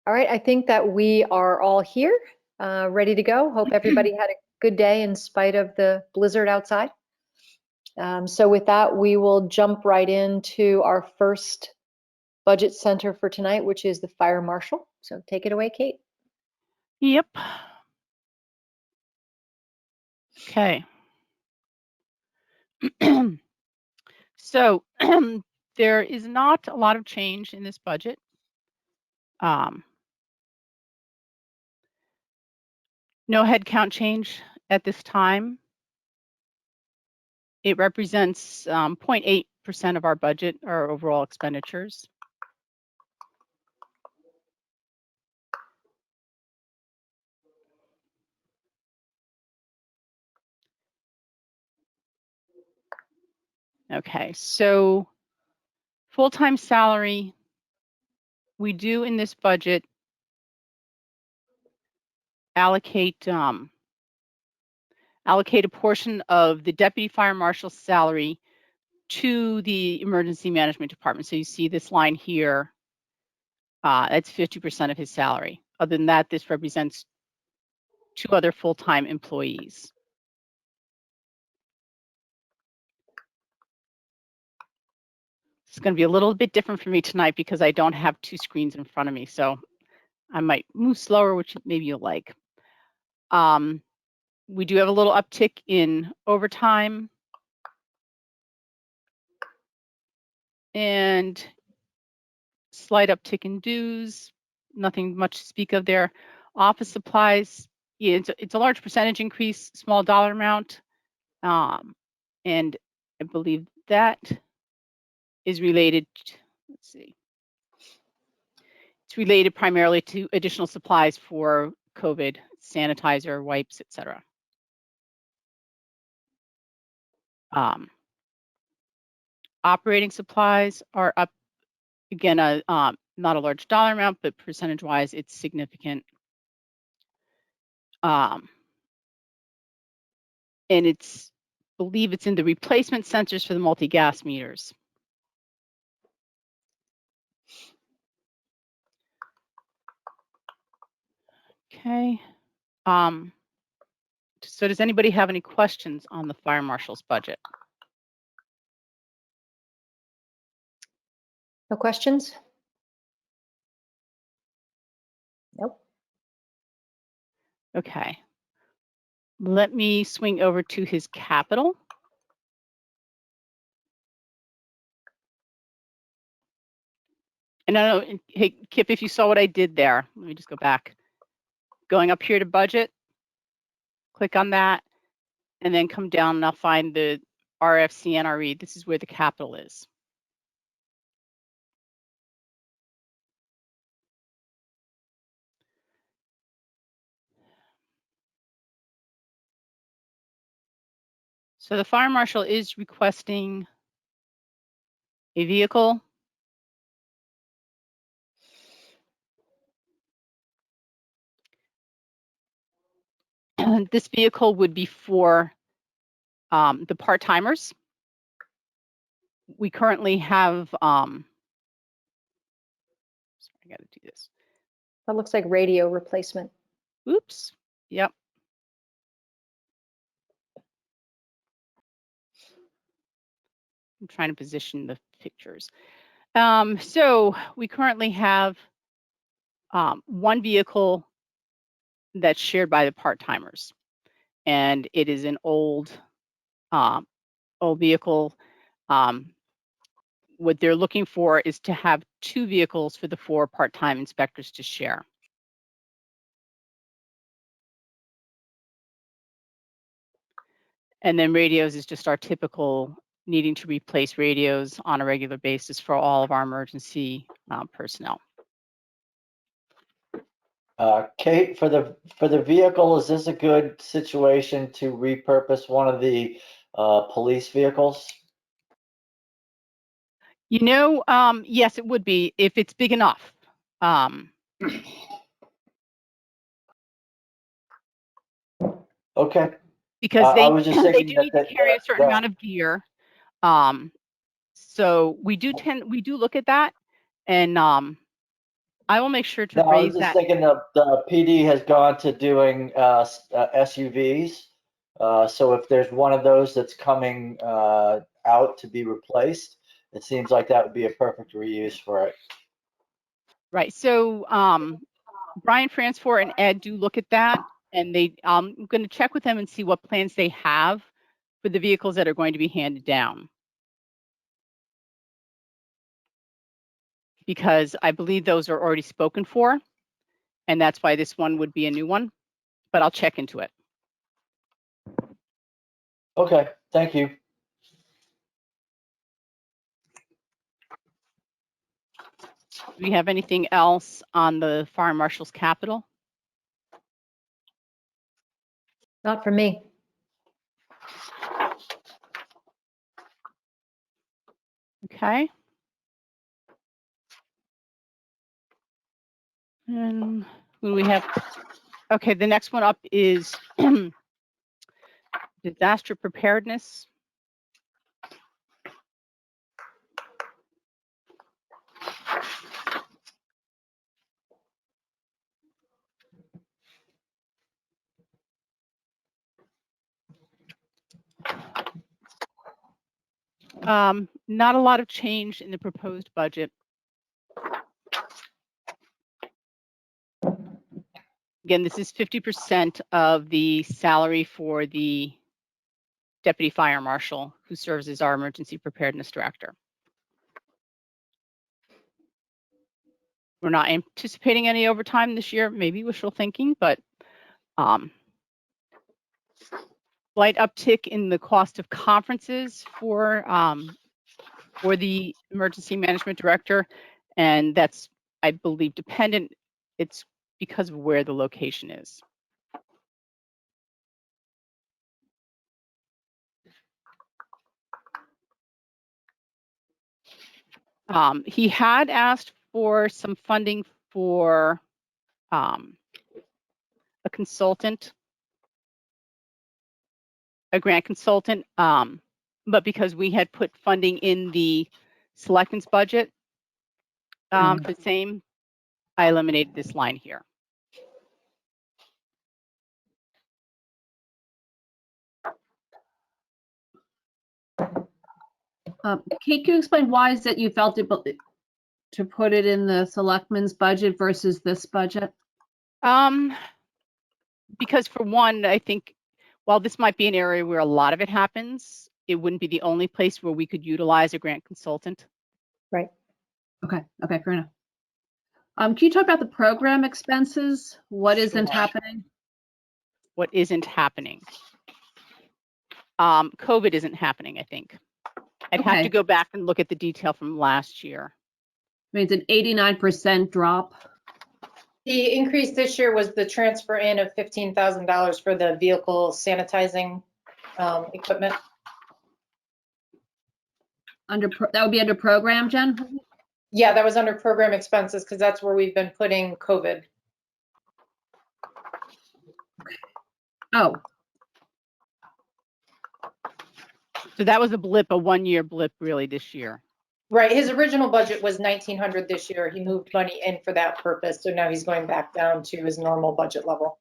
All right, I think that we are all here, ready to go. Hope everybody had a good day in spite of the blizzard outside. So with that, we will jump right into our first budget center for tonight, which is the fire marshal. So take it away, Kate. Yep. Okay. So there is not a lot of change in this budget. No headcount change at this time. It represents 0.8% of our budget, our overall expenditures. Okay, so full-time salary, we do in this budget allocate a portion of the deputy fire marshal's salary to the emergency management department. So you see this line here, that's 50% of his salary. Other than that, this represents 2 other full-time employees. It's going to be a little bit different for me tonight because I don't have 2 screens in front of me, so I might move slower, which maybe you'll like. We do have a little uptick in overtime and slight uptick in dues. Nothing much to speak of there. Office supplies, yeah, it's a large percentage increase, small dollar amount, and I believe that is related. Let's see. It's related primarily to additional supplies for COVID, sanitizer, wipes, etc. Operating supplies are up, again, not a large dollar amount, but percentage-wise, it's significant. And it's, I believe it's in the replacement sensors for the multi-gas meters. Okay. So does anybody have any questions on the fire marshal's budget? No questions? Nope. Okay. Let me swing over to his capital. And I don't know, hey, Kip, if you saw what I did there, let me just go back. Going up here to budget, click on that, and then come down and I'll find the RFCNRE. This is where the capital is. So the fire marshal is requesting a vehicle. This vehicle would be for the part-timers. We currently have, sorry, I gotta do this. That looks like radio replacement. Oops, yep. I'm trying to position the pictures. So we currently have 1 vehicle that's shared by the part-timers, and it is an old vehicle. What they're looking for is to have 2 vehicles for the 4 part-time inspectors to share. And then radios is just our typical needing to replace radios on a regular basis for all of our emergency personnel. Kate, for the vehicle, is this a good situation to repurpose one of the police vehicles? You know, yes, it would be if it's big enough. Okay. Because I was just they thinking do need to carry a certain amount of gear. So we do look at that, and I will make sure to No, I was raise just that. thinking the PD has gone to doing SUVs. So if there's one of those that's coming out to be replaced, it seems like that would be a perfect reuse for it. Right. So Brian Transfor and Ed do look at that, and I'm going to check with them and see what plans they have for the vehicles that are going to be handed down. Because I believe those are already spoken for, and that's why this one would be a new one, but I'll check into it. Okay, thank you. Do we have anything else on the Fire Marshal's capital? Not for me. Okay. And who do we have? Okay, the next one up is disaster preparedness. Not a lot of change in the proposed budget. Again, this is 50% of the salary for the Deputy Fire Marshal, who serves as our Emergency Preparedness Director. We're not anticipating any overtime this year, maybe wishful thinking, but slight uptick in the cost of conferences for the Emergency Management Director, and that's, I believe, dependent. It's because of where the location is. He had asked for some funding for a consultant, a grant consultant, but because we had put funding in the Selectmen's budget for the same, I eliminated this line here. Kate, can you explain why is it you felt it to put it in the Selectmen's budget versus this budget? Because for one, I think while this might be an area where a lot of it happens, it wouldn't be the only place where we could utilize a grant consultant. Right. Okay, fair enough. Can you talk about the program expenses? What isn't happening? What isn't happening? COVID isn't happening, I think. I'd have to go back and look at the detail from last year. I mean, it's an 89% drop. The increase this year was the transfer in of $15,000 for the vehicle sanitizing equipment. That would be under program, Jen? Yeah, that was under program expenses because that's where we've been putting COVID. Oh. So that was a blip, a one-year blip really this year. Right, his original budget was $1,900 this year. He moved money in for that purpose. So now he's going back down to his normal budget level.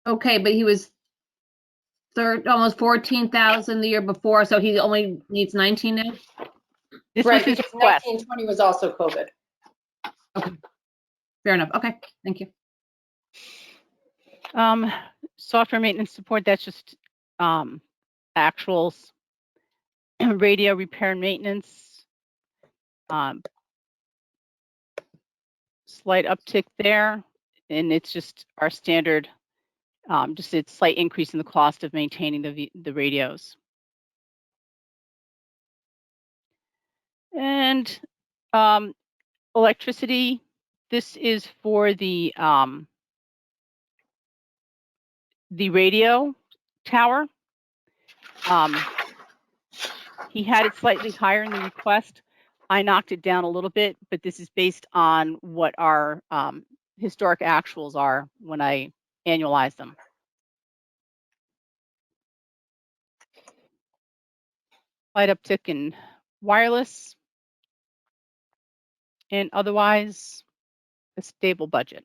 Okay, but he was almost 14,000 the year before, so he only needs 19 now? This Right, was his because request. 1920 was also COVID. Okay, fair enough. Okay, thank you. Software maintenance support, that's just actuals. Radio repair and maintenance. Slight uptick there, and it's just our standard, just a slight increase in the cost of maintaining the radios. And electricity, this is for the radio tower. He had it slightly higher in the request. I knocked it down a little bit, but this is based on what our historic actuals are when I annualize them. Slight uptick in wireless. and otherwise a stable budget.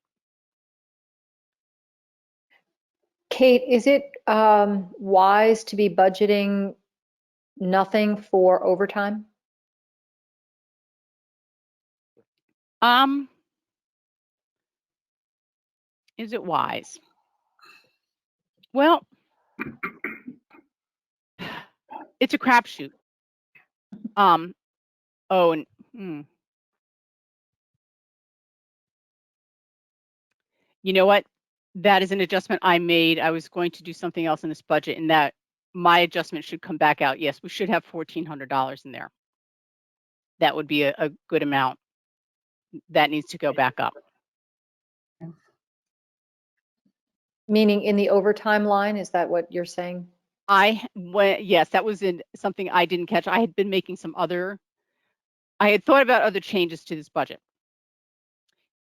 Kate, is it wise to be budgeting nothing for overtime? Is it wise? Well, it's a crapshoot. Oh, and you know what? That is an adjustment I made. I was going to do something else in this budget, and that my adjustment should come back out. Yes, we should have $1,400 in there. That would be a good amount. That needs to go back up. Meaning in the overtime line, is that what you're saying? Yes, that was something I didn't catch. I had been making I had thought about other changes to this budget.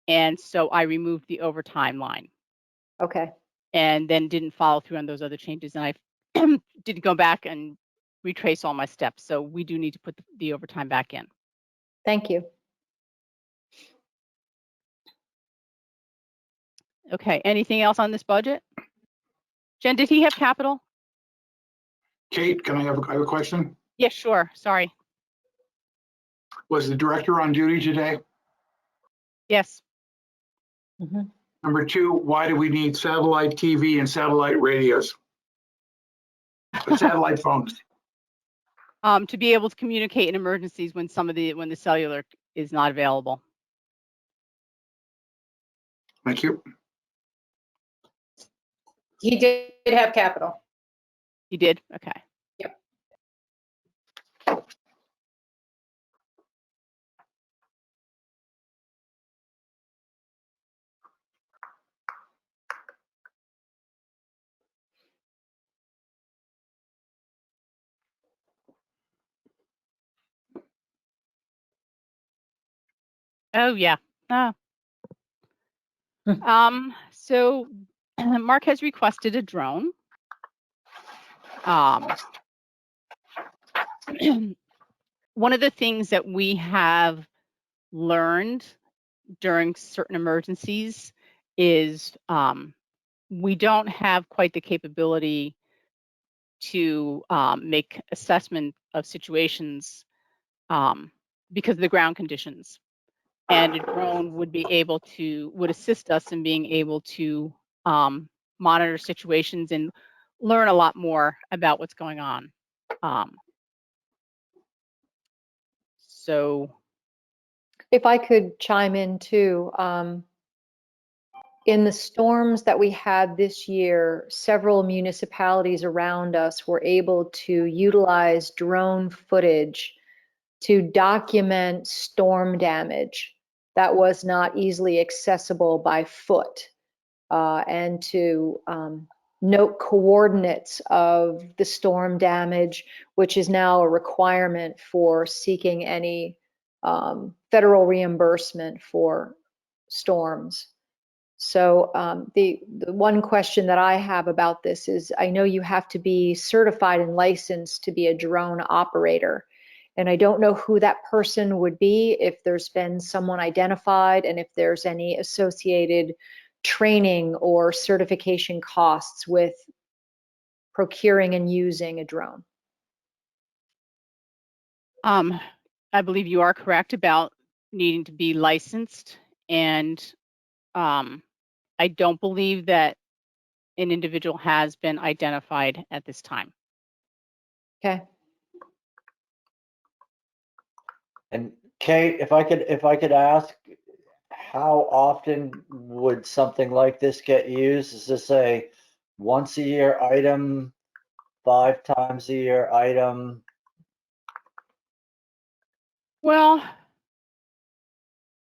And so I removed the overtime line Okay, and then didn't follow through on those other changes. And I didn't go back and retrace all my steps. So we do need to put the overtime back in. thank you. Okay, anything else on this budget? Jen, did he have capital? Kate, I have a question? Yes, sure. Sorry. Was the director on duty today? Yes. Mhm. Number two, why do we need satellite TV and satellite radios? Satellite phones. To be able to communicate in emergencies when when the cellular is not available. Thank you. He did have capital. You did? Okay. Yep. Oh, yeah. Oh. Hmm. So Mark has requested a drone. One of the things that we have learned during certain emergencies is we don't have quite the capability to make assessment of situations because of the ground conditions. And a drone would assist us in being able to monitor situations and learn a lot more about what's going on. So If I could chime in too, in the storms that we had this year, several municipalities around us were able to utilize drone footage to document storm damage that was not easily accessible by foot, and to note coordinates of the storm damage, which is now a requirement for seeking any federal reimbursement for storms. So the one question that I have about this is, I know you have to be certified and licensed to be a drone operator. And I don't know who that person would be, if there's been someone identified, and if there's any associated training or certification costs with procuring and using a drone. I believe you are correct about needing to be licensed, and I don't believe that an individual has been identified at this time. Okay. And Kate, if I could ask, how often would something like this get used? Is this a once a year item, 5 times a year item? Well,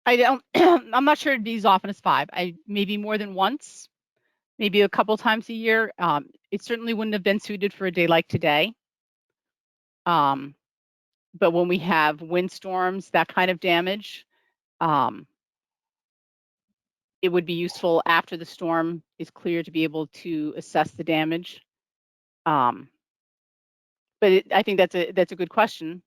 I don't. I'm not sure it'd be as often as 5. Maybe more than once, maybe a couple times a year. It certainly wouldn't have been suited for a day like today. But when we have windstorms, that kind of damage, it would be useful after the storm is clear to be able to assess the damage. But I think that's a good question.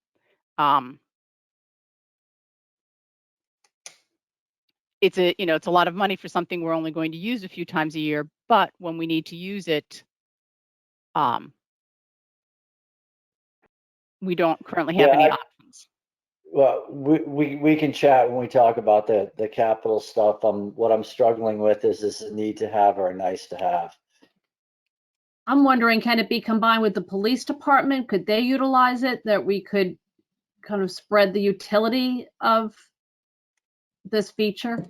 it's a, it's a lot of money for something we're only going to use a few times a year, but when we need to use it, we don't currently have any options. Well, we can chat when we talk about the capital stuff. What I'm struggling with is this a need to have or a nice to have. I'm wondering, can it be combined with the police department? Could they utilize it, that we could kind of spread the utility of this feature?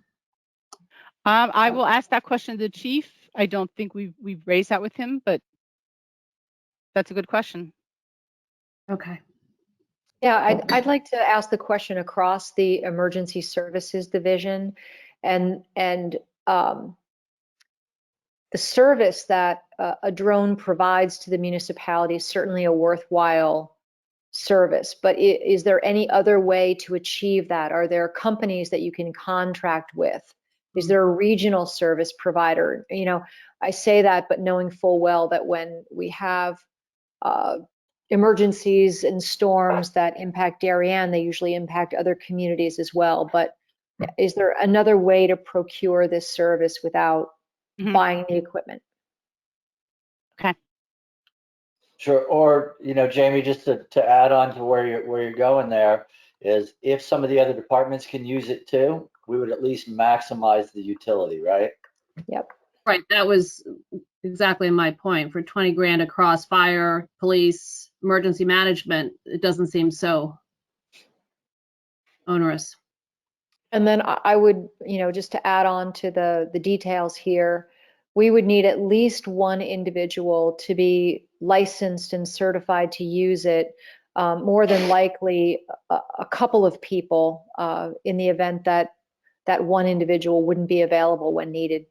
I will ask that question to the chief. I don't think we've raised that with him, but that's a good question. Okay. Yeah, I'd like to ask the question across the emergency services division, and the service that a drone provides to the municipality is certainly a worthwhile service, but is there any other way to achieve that? Are there companies that you can contract with? Is there a regional service provider? I say that, but knowing full well that when we have emergencies and storms that impact Darien, they usually impact other communities as well. But is there another way to procure this service without buying the equipment? Okay. Sure. Or, Jamie, just to add on to where you're going there, is if some of the other departments can use it too, we would at least maximize the utility, right? Yep. Right, that was exactly my point. For 20 grand across fire, police, emergency management, it doesn't seem so onerous. And then I would, just to add on to the details here, we would need at least one individual to be licensed and certified to use it. More than likely, a couple of people in the event that that one individual wouldn't be available when needed.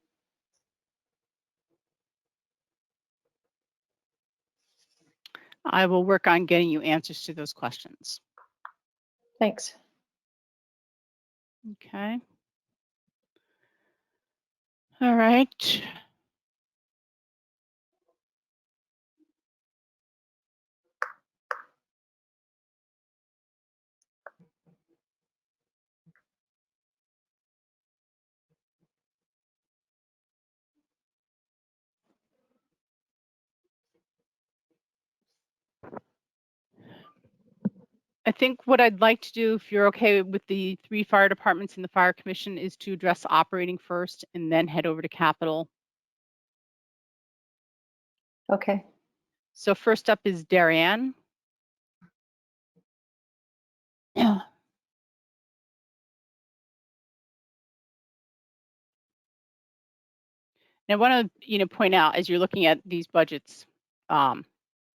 I will work on getting you answers to those questions. Thanks. Okay. All right. I think what I'd like to do, if you're okay with the 3 fire departments and the fire commission, is to address operating first and then head over to capital. Okay. So first up is Darien. Yeah. And I want to, point out, as you're looking at these budgets,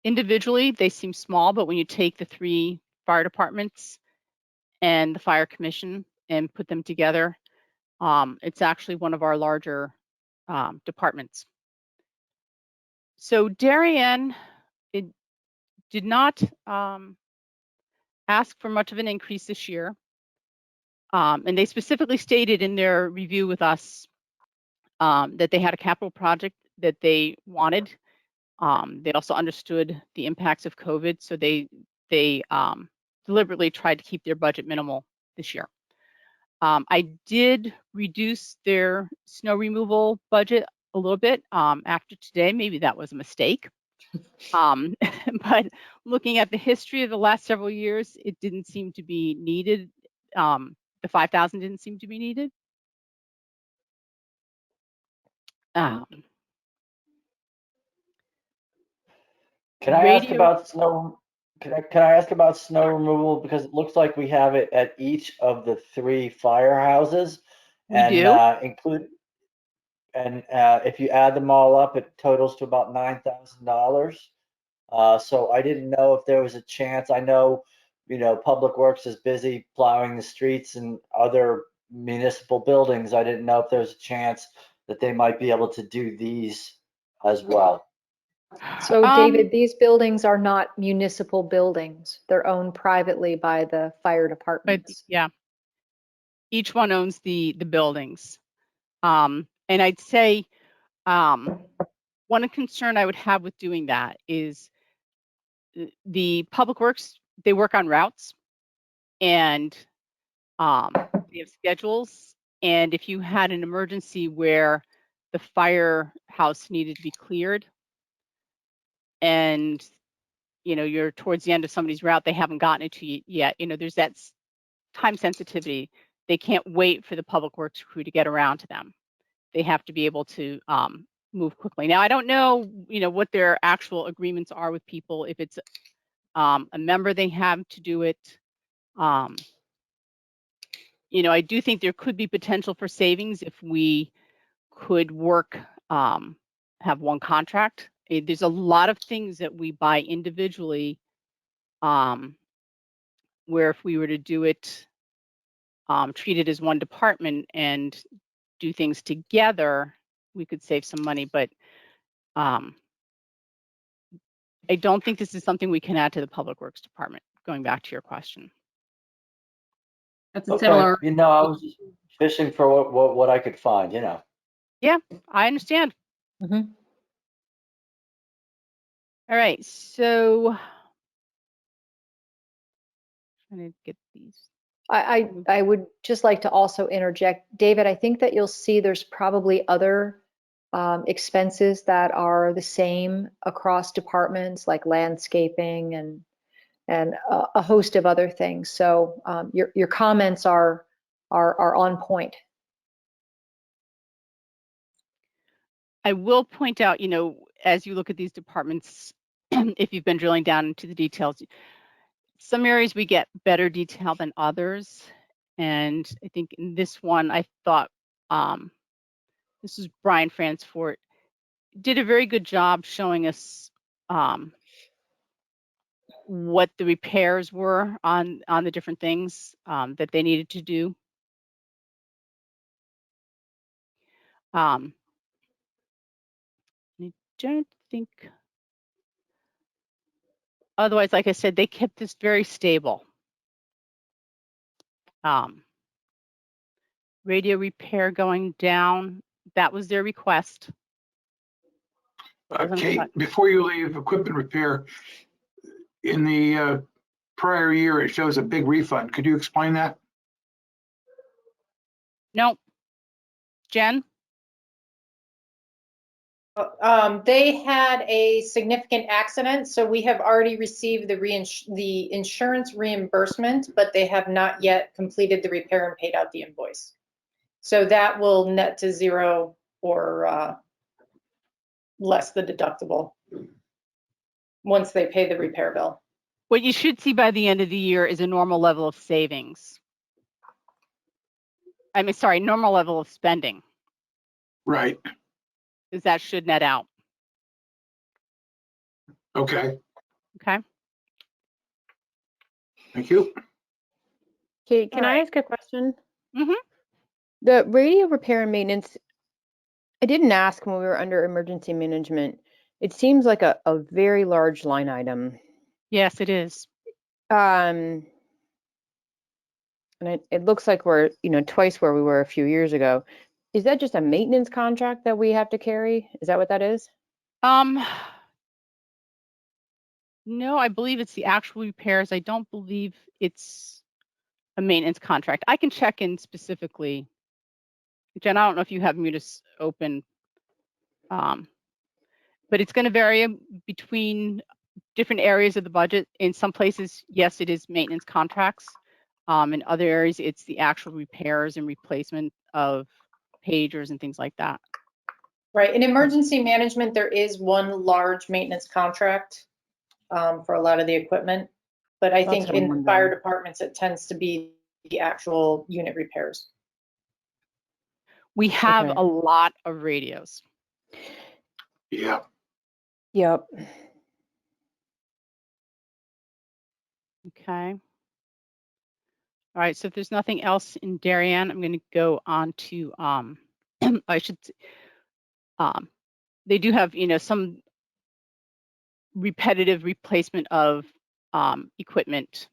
individually they seem small, but when you take the 3 fire departments and the fire commission and put them together, it's actually one of our larger departments. So Darien, it did not ask for much of an increase this year. And they specifically stated in their review with us that they had a capital project that they wanted. They also understood the impacts of COVID, so they deliberately tried to keep their budget minimal this year. I did reduce their snow removal budget a little bit after today. Maybe that was a mistake. But looking at the history of the last several years, it didn't seem to be needed. The 5,000 didn't seem to be needed. Can I ask about snow? Can I ask about snow removal, because it looks like we have it at each of the 3 firehouses, and if you add them all up, it totals to about $9,000. So I didn't know if there was a chance. I know, Public Works is busy plowing the streets and other municipal buildings. I didn't know if there was a chance that they might be able to do these as well. So David, these buildings are not municipal buildings. They're owned privately by the fire departments. Yeah. Each one owns the buildings. And I'd say one concern I would have with doing that is the Public Works, they work on routes, and they have schedules, And if you had an emergency where the firehouse needed to be cleared, and you're towards the end of somebody's route, they haven't gotten it to you yet. There's that time sensitivity. They can't wait for the public works crew to get around to them. They have to be able to move quickly. Now, I don't know, what their actual agreements are with people. If it's a member they have to do it. I do think there could be potential for savings if we could work, have one contract. There's a lot of things that we buy individually, where if we were to do it, treat it as one department and do things together, we could save some money. But I don't think this is something we can add to the Public Works Department, going back to your question. That's a Okay, similar, I was just fishing for what I could find, Yeah, I understand. Mhm. All right, so trying to get these. I would just like to also interject, David, I think that you'll see there's probably other expenses that are the same across departments, like landscaping and a host of other things. So your comments are on point. I will point out, as you look at these departments, if you've been drilling down into the details, some areas we get better detail than others. And I think in this one, I thought, this is Brian Fransfort, did a very good job showing us what the repairs were on the different things that they needed to do. I don't think, otherwise, like I said, they kept this very stable. Radio repair going down, that was their request. Kate, before you leave, equipment repair, in the prior year, it shows a big refund. Could you explain that? No. Jen? They had a significant accident, so we have already received the insurance reimbursement, but they have not yet completed the repair and paid out the invoice. So that will net to zero or less the deductible once they pay the repair bill. What you should see by the end of the year is a normal level of savings. I mean, sorry, normal level of spending, Right. because that should net out. Okay. Okay. Thank you. Kate, can All I right. ask a question? Mhm. The radio repair and maintenance, I didn't ask when we were under emergency management. It seems like a very large line item. Yes, it is. And it looks like we're, twice where we were a few years ago. Is that just a maintenance contract that we have to carry? Is that what that is? No, I believe it's the actual repairs. I don't believe it's a maintenance contract. I can check in specifically. Jen, I don't know if you have Munis open, but it's going to vary between different areas of the budget. In some places, yes, it is maintenance contracts. In other areas, it's the actual repairs and replacement of pagers and things like that. Right, in emergency management, there is one large maintenance contract for a lot of the equipment. But I That's think what I'm in wondering. fire departments, it tends to be the actual unit repairs. We have Okay. a lot of radios. Yeah. Yep. Okay. All right, so if there's nothing else in Darien, I'm going to go on to, they do have, some repetitive replacement of equipment.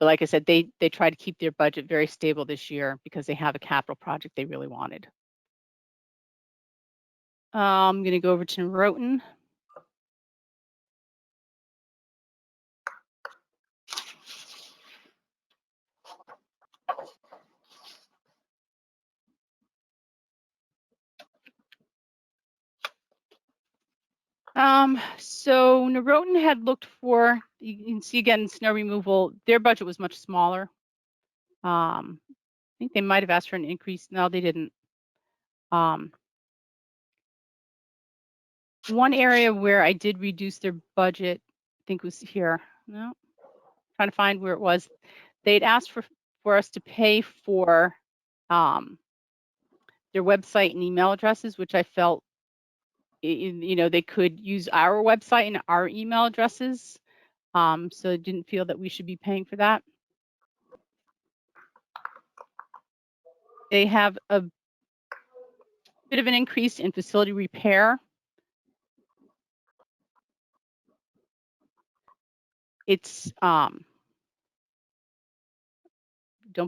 But like I said, they try to keep their budget very stable this year because they have a capital project they really wanted. I'm going to go over to Noroton. So Noroton had looked for, you can see again, snow removal, their budget was much smaller. I think they might have asked for an increase. No, they didn't. One area where I did reduce their budget, I think was here. No, trying to find where it was. They'd asked for us to pay for their website and email addresses, which I felt, you know, they could use our website and our email addresses. So I didn't feel that we should be paying for that. They have a bit of an increase in facility repair. It's, don't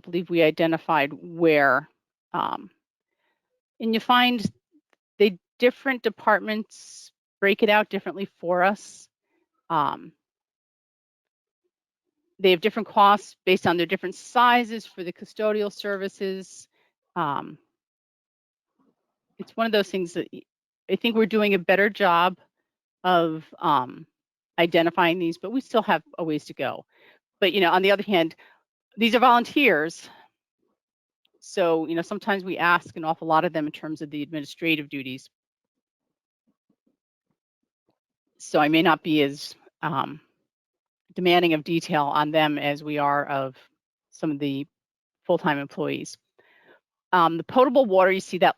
believe we identified where. And you find the different departments break it out differently for us. They have different costs based on their different sizes for the custodial services. It's one of those things that I think we're doing a better job of identifying these, but we still have a ways to go. But, you know, on the other hand, these are volunteers. So, you know, sometimes we ask an awful lot of them in terms of the administrative duties. So I may not be as demanding of detail on them as we are of some of the full-time employees. The potable water, you see that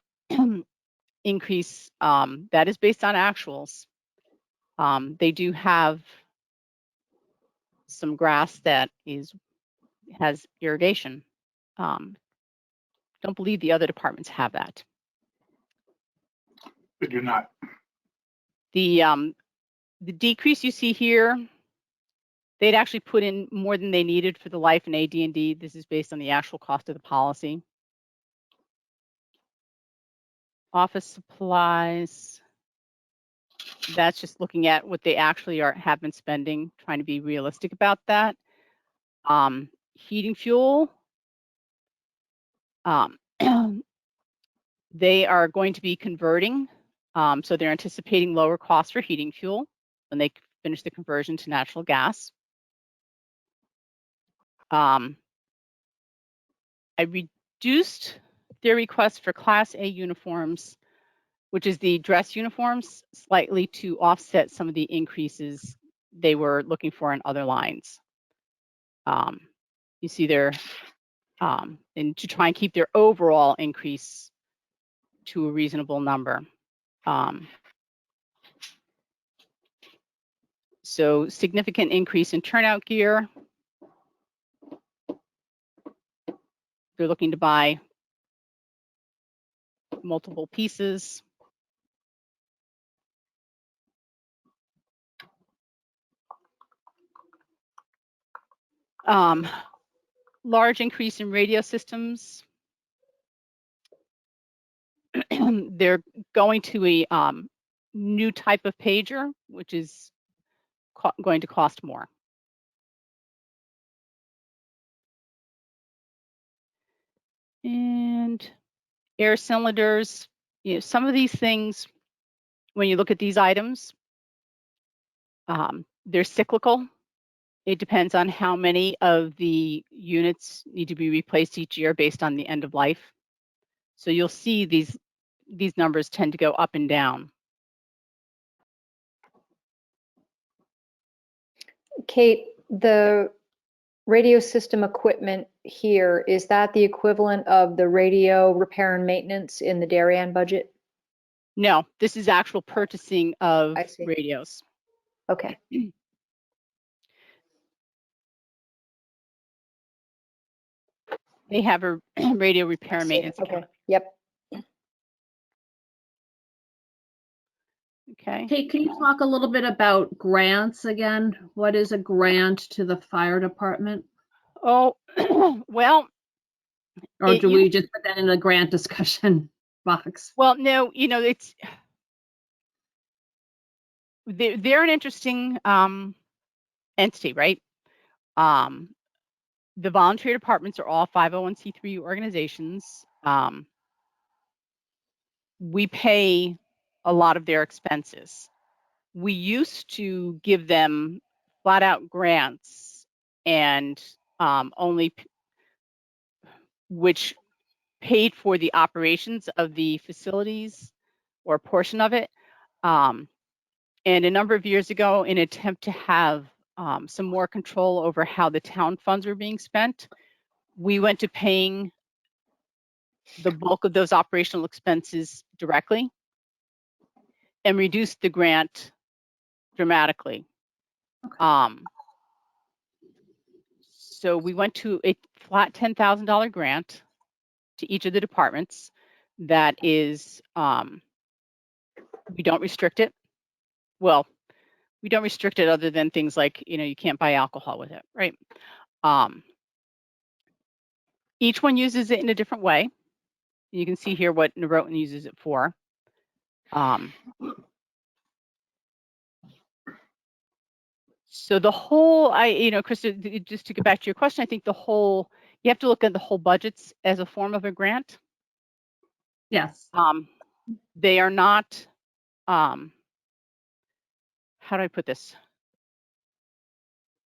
increase, that is based on actuals. They do have some grass that has irrigation. Don't believe the other departments have that. They do not. The decrease you see here, they'd actually put in more than they needed for the life and AD&D. This is based on the actual cost of the policy. Office supplies, that's just looking at what they actually have been spending, trying to be realistic about that. Heating fuel, they are going to be converting, so they're anticipating lower costs for heating fuel when they finish the conversion to natural gas. I reduced their request for Class A uniforms, which is the dress uniforms, slightly to offset some of the increases they were looking for in other lines. You see their, and to try and keep their overall increase to a reasonable number. So significant increase in turnout gear. They're looking to buy multiple pieces. Large increase in radio systems. They're going to a new type of pager, which is going to cost more. And air cylinders, you know, some of these things, when you look at these items, they're cyclical. It depends on how many of the units need to be replaced each year based on the end of life. So you'll see these numbers tend to go up and down. Kate, the radio system equipment here, is that the equivalent of the radio repair and maintenance in the Darien budget? No, this is actual purchasing of I see. radios. Okay. They have a radio repair and maintenance Okay. account. Yep. Okay. Kate, can you talk a little bit about grants again? What is a grant to the fire department? Oh, well. Or do we just put that in a grant discussion box? Well, no, you know, they're an interesting entity, right? The volunteer departments are all 501c3 organizations. We pay a lot of their expenses. We used to give them flat out grants and which paid for the operations of the facilities or a portion of it. And a number of years ago, in an attempt to have some more control over how the town funds were being spent, we went to paying the bulk of those operational expenses directly and reduced the grant dramatically. Okay. So we went to a flat $10,000 grant to each of the departments. That is, we don't restrict it. Well, we don't restrict it other than things like, you can't buy alcohol with it, right? Each one uses it in a different way. You can see here what Noroton uses it for. So the whole, Krista, just to get back to your question, I think you have to look at the whole budgets as a form of a grant. Yes. They are not, how do I put this?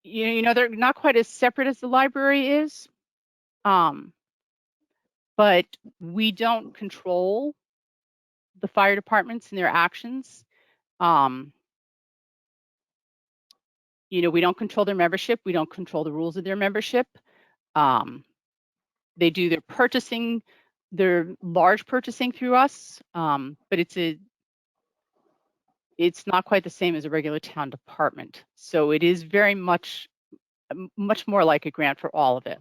They're not quite as separate as the library is. But we don't control the fire departments and their actions. We don't control their membership. We don't control the rules of their membership. They do their purchasing, their large purchasing through us, but it's not quite the same as a regular town department. So it is very much more like a grant for all of it.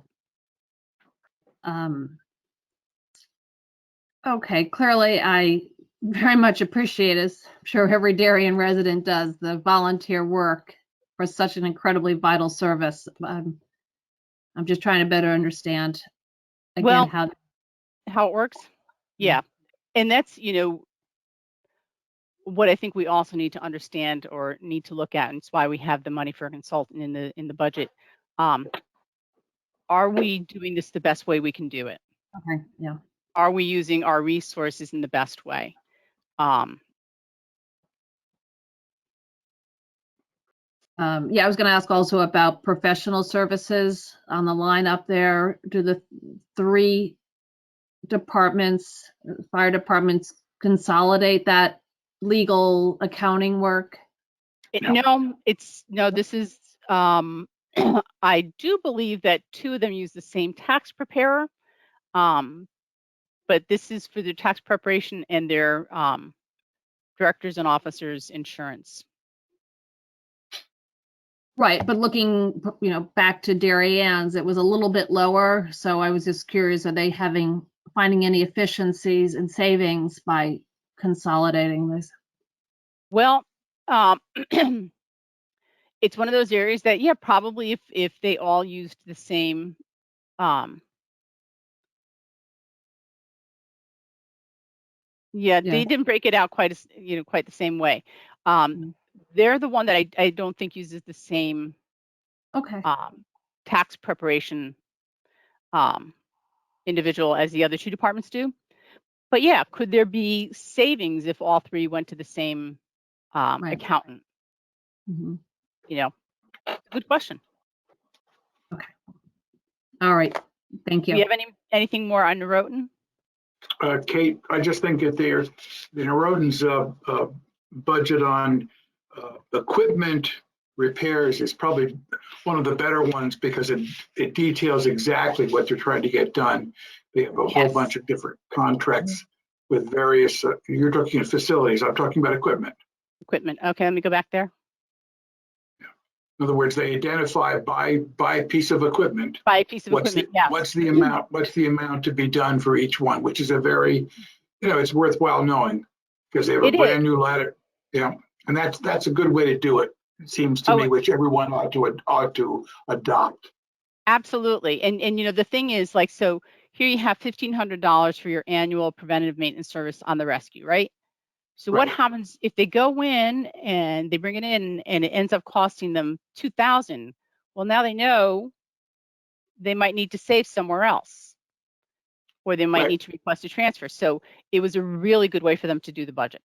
Okay, clearly I very much appreciate, as I'm sure every Darien resident does, the volunteer work for such an incredibly vital service. I'm just trying to better understand again how it works. Yeah. And that's, what I think we also need to understand or need to look at, and it's why we have the money for a consultant in the budget. Are we doing this the best way we can do it? Okay, yeah. Are we using our resources in the best way? Yeah, I was going to ask also about professional services on the line up there. Do the 3 departments, fire departments, consolidate that legal accounting work? No, this is, I do believe that 2 of them use the same tax preparer, but this is for their tax preparation and their directors and officers insurance. Right, but looking, back to Darien's, it was a little bit lower. So I was just curious, are they finding any efficiencies and savings by consolidating this? Well, it's one of those areas that, yeah, probably if they all used the same, they didn't break it out quite the same way. They're the one that I don't think uses the same tax preparation individual as the other 2 departments do. But yeah, could there be savings if all 3 went to the same accountant? Good question. Okay. All right. Thank you. Do you have anything more on Noroton? Kate, I just think that the Noroton's budget on equipment repairs is probably one of the better ones because it details exactly what they're trying to get done. They have a whole bunch of different contracts with various, you're talking facilities, I'm talking about equipment. Equipment, okay, let me go back there. In other words, they identify by piece of equipment. By a piece of equipment, yes. What's the amount to be done for each one, which is a very, it's worthwhile knowing because they have a brand new ladder. And that's a good way to do it. It seems to me, which everyone ought to adopt. Absolutely. And the thing is, so here you have $1,500 for your annual preventative maintenance service on the rescue, right? So what happens if they go in and they bring it in and it ends up costing them $2,000? Well, now they know they might need to save somewhere else, or they might need to request a transfer. So it was a really good way for them to do the budget.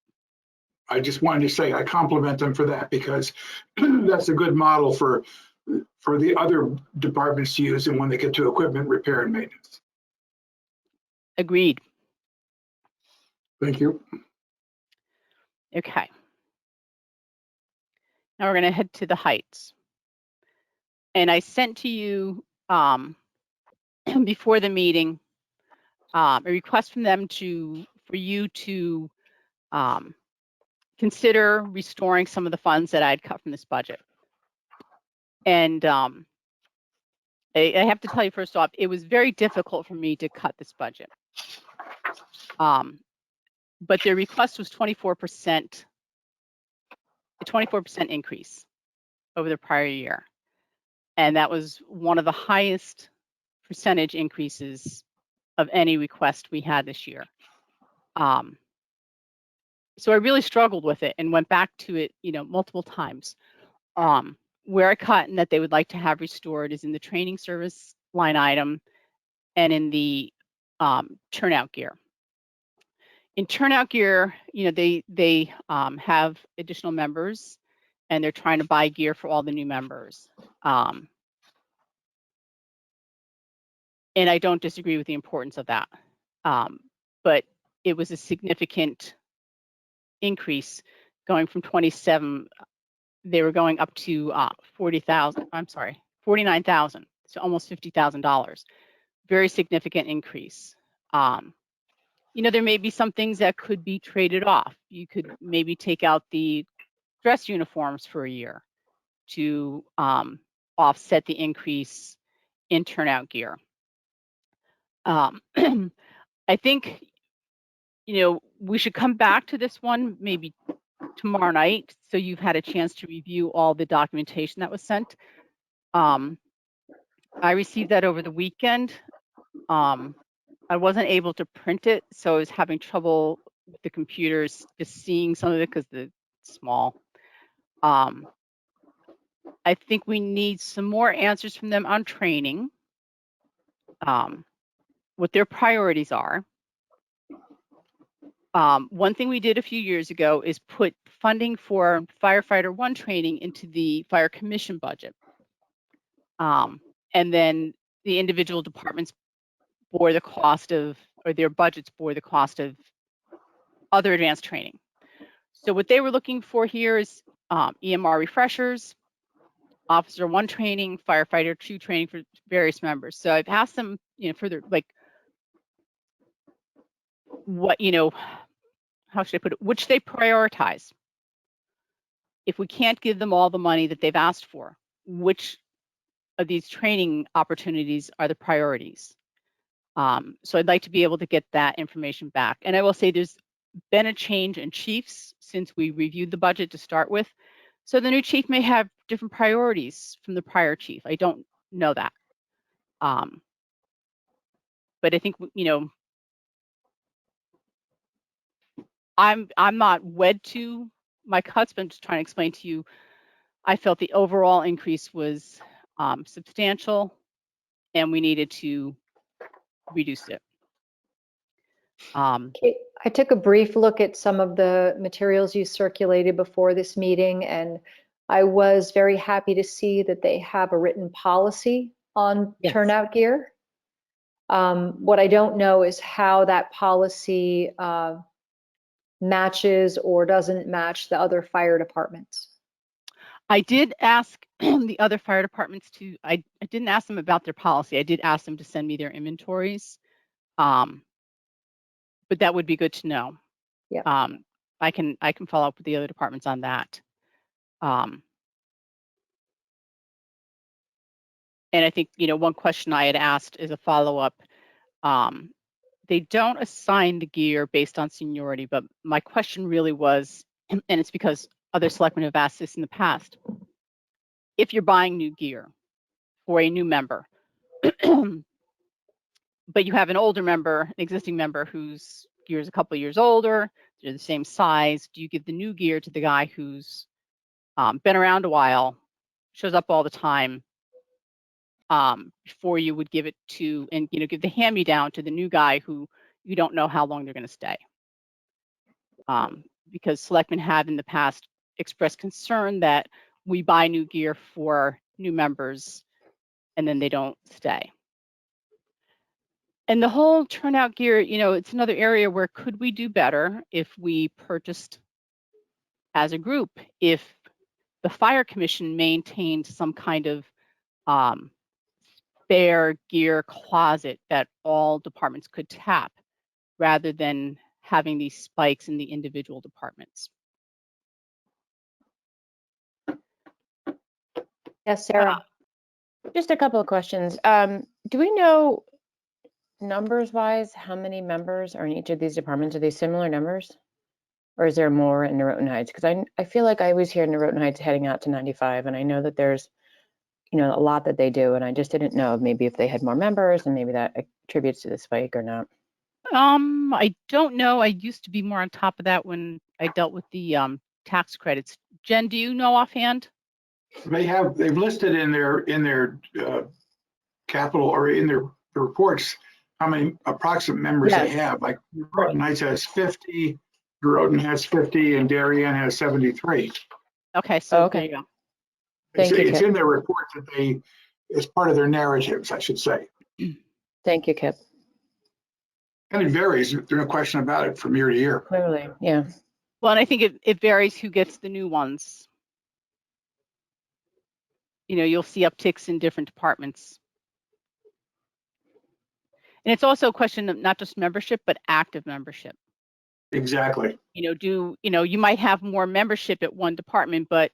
I just wanted to say I compliment them for that, because that's a good model for the other departments to use and when they get to equipment repair and maintenance. Agreed. Thank you. Okay. Now we're going to head to the heights. And I sent to you before the meeting a request from them for you to consider restoring some of the funds that I'd cut from this budget. And I have to tell you, first off, it was very difficult for me to cut this budget. But their request was 24%, a 24% increase over the prior year. And that was one of the highest percentage increases of any request we had this year. So I really struggled with it and went back to it, multiple times. Where I cut and that they would like to have restored is in the training service line item and in the turnout gear. In turnout gear, they have additional members and they're trying to buy gear for all the new members. And I don't disagree with the importance of that. But it was a significant increase going from 27, they were going up to 49,000, so almost $50,000. Very significant increase. There may be some things that could be traded off. You could maybe take out the dress uniforms for a year to offset the increase in turnout gear. I think, we should come back to this one maybe tomorrow night, so you've had a chance to review all the documentation that was sent. I received that over the weekend. I wasn't able to print it, so I was having trouble with the computers just seeing some of it because it's small. I think we need some more answers from them on training, what their priorities are. One thing we did a few years ago is put funding for firefighter 1 training into the fire commission budget. And then the individual departments bore the cost of, or their budgets bore the cost of other advanced training. So what they were looking for here is EMR refreshers, Officer 1 training, Firefighter 2 training for various members. So I've asked them, further, like, what, how should I put it, which they prioritize. If we can't give them all the money that they've asked for, which of these training opportunities are the priorities? So I'd like to be able to get that information back. And I will say there's been a change in chiefs since we reviewed the budget to start with. So the new chief may have different priorities from the prior chief. I don't know that. But I think, I'm not wed to my cuts, but I'm just trying to explain to you, I felt the overall increase was substantial and we needed to reduce it. Okay, I took a brief look at some of the materials you circulated before this meeting, and I was very happy to see that they have a written policy on Yes. turnout gear. What I don't know is how that policy matches or doesn't match the other fire departments. I did ask the other fire departments to, I didn't ask them about their policy. I did ask them to send me their inventories. But that would be good to know. Yeah. I can follow up with the other departments on that. And I think, one question I had asked as a follow-up, they don't assign the gear based on seniority, but my question really was, and it's because other selectmen have asked this in the past, if you're buying new gear for a new member, but you have an older member, an existing member whose gear is a couple of years older, they're the same size, do you give the new gear to the guy who's been around a while, shows up all the time, before you would give it to, and give the hand-me-down to the new guy who you don't know how long they're going to stay? because selectmen have in the past expressed concern that we buy new gear for new members and then they don't stay. And the whole turnout gear, it's another area where could we do better if we purchased as a group, if the fire commission maintained some kind of spare gear closet that all departments could tap rather than having these spikes in the individual departments. Yes, Sarah. Just a couple of questions. Do we know numbers wise how many members are in each of these departments? Are they similar numbers? Or is there more in Noroton Heights? Because I feel like I always hear Noroton Heights heading out to 95, and I know that there's, a lot that they do, and I just didn't know maybe if they had more members and maybe that attributes to the spike or not. I don't know. I used to be more on top of that when I dealt with the tax credits. Jen, do you know offhand? They've listed in their capital or in their reports how many approximate members they Yes. have. Like Noroton Heights has 50, Noroton has 50, and Darien has 73. Okay, so Okay. there you go. Thank you, It's Kip. in their reports that as part of their narratives, I should say. Thank you, Kip. And it varies, there's no question about it, from year to year. Clearly, yeah. Well, and I think it varies who gets the new ones. You'll see upticks in different departments. And it's also a question of not just membership, but active membership. Exactly. You might have more membership at one department, but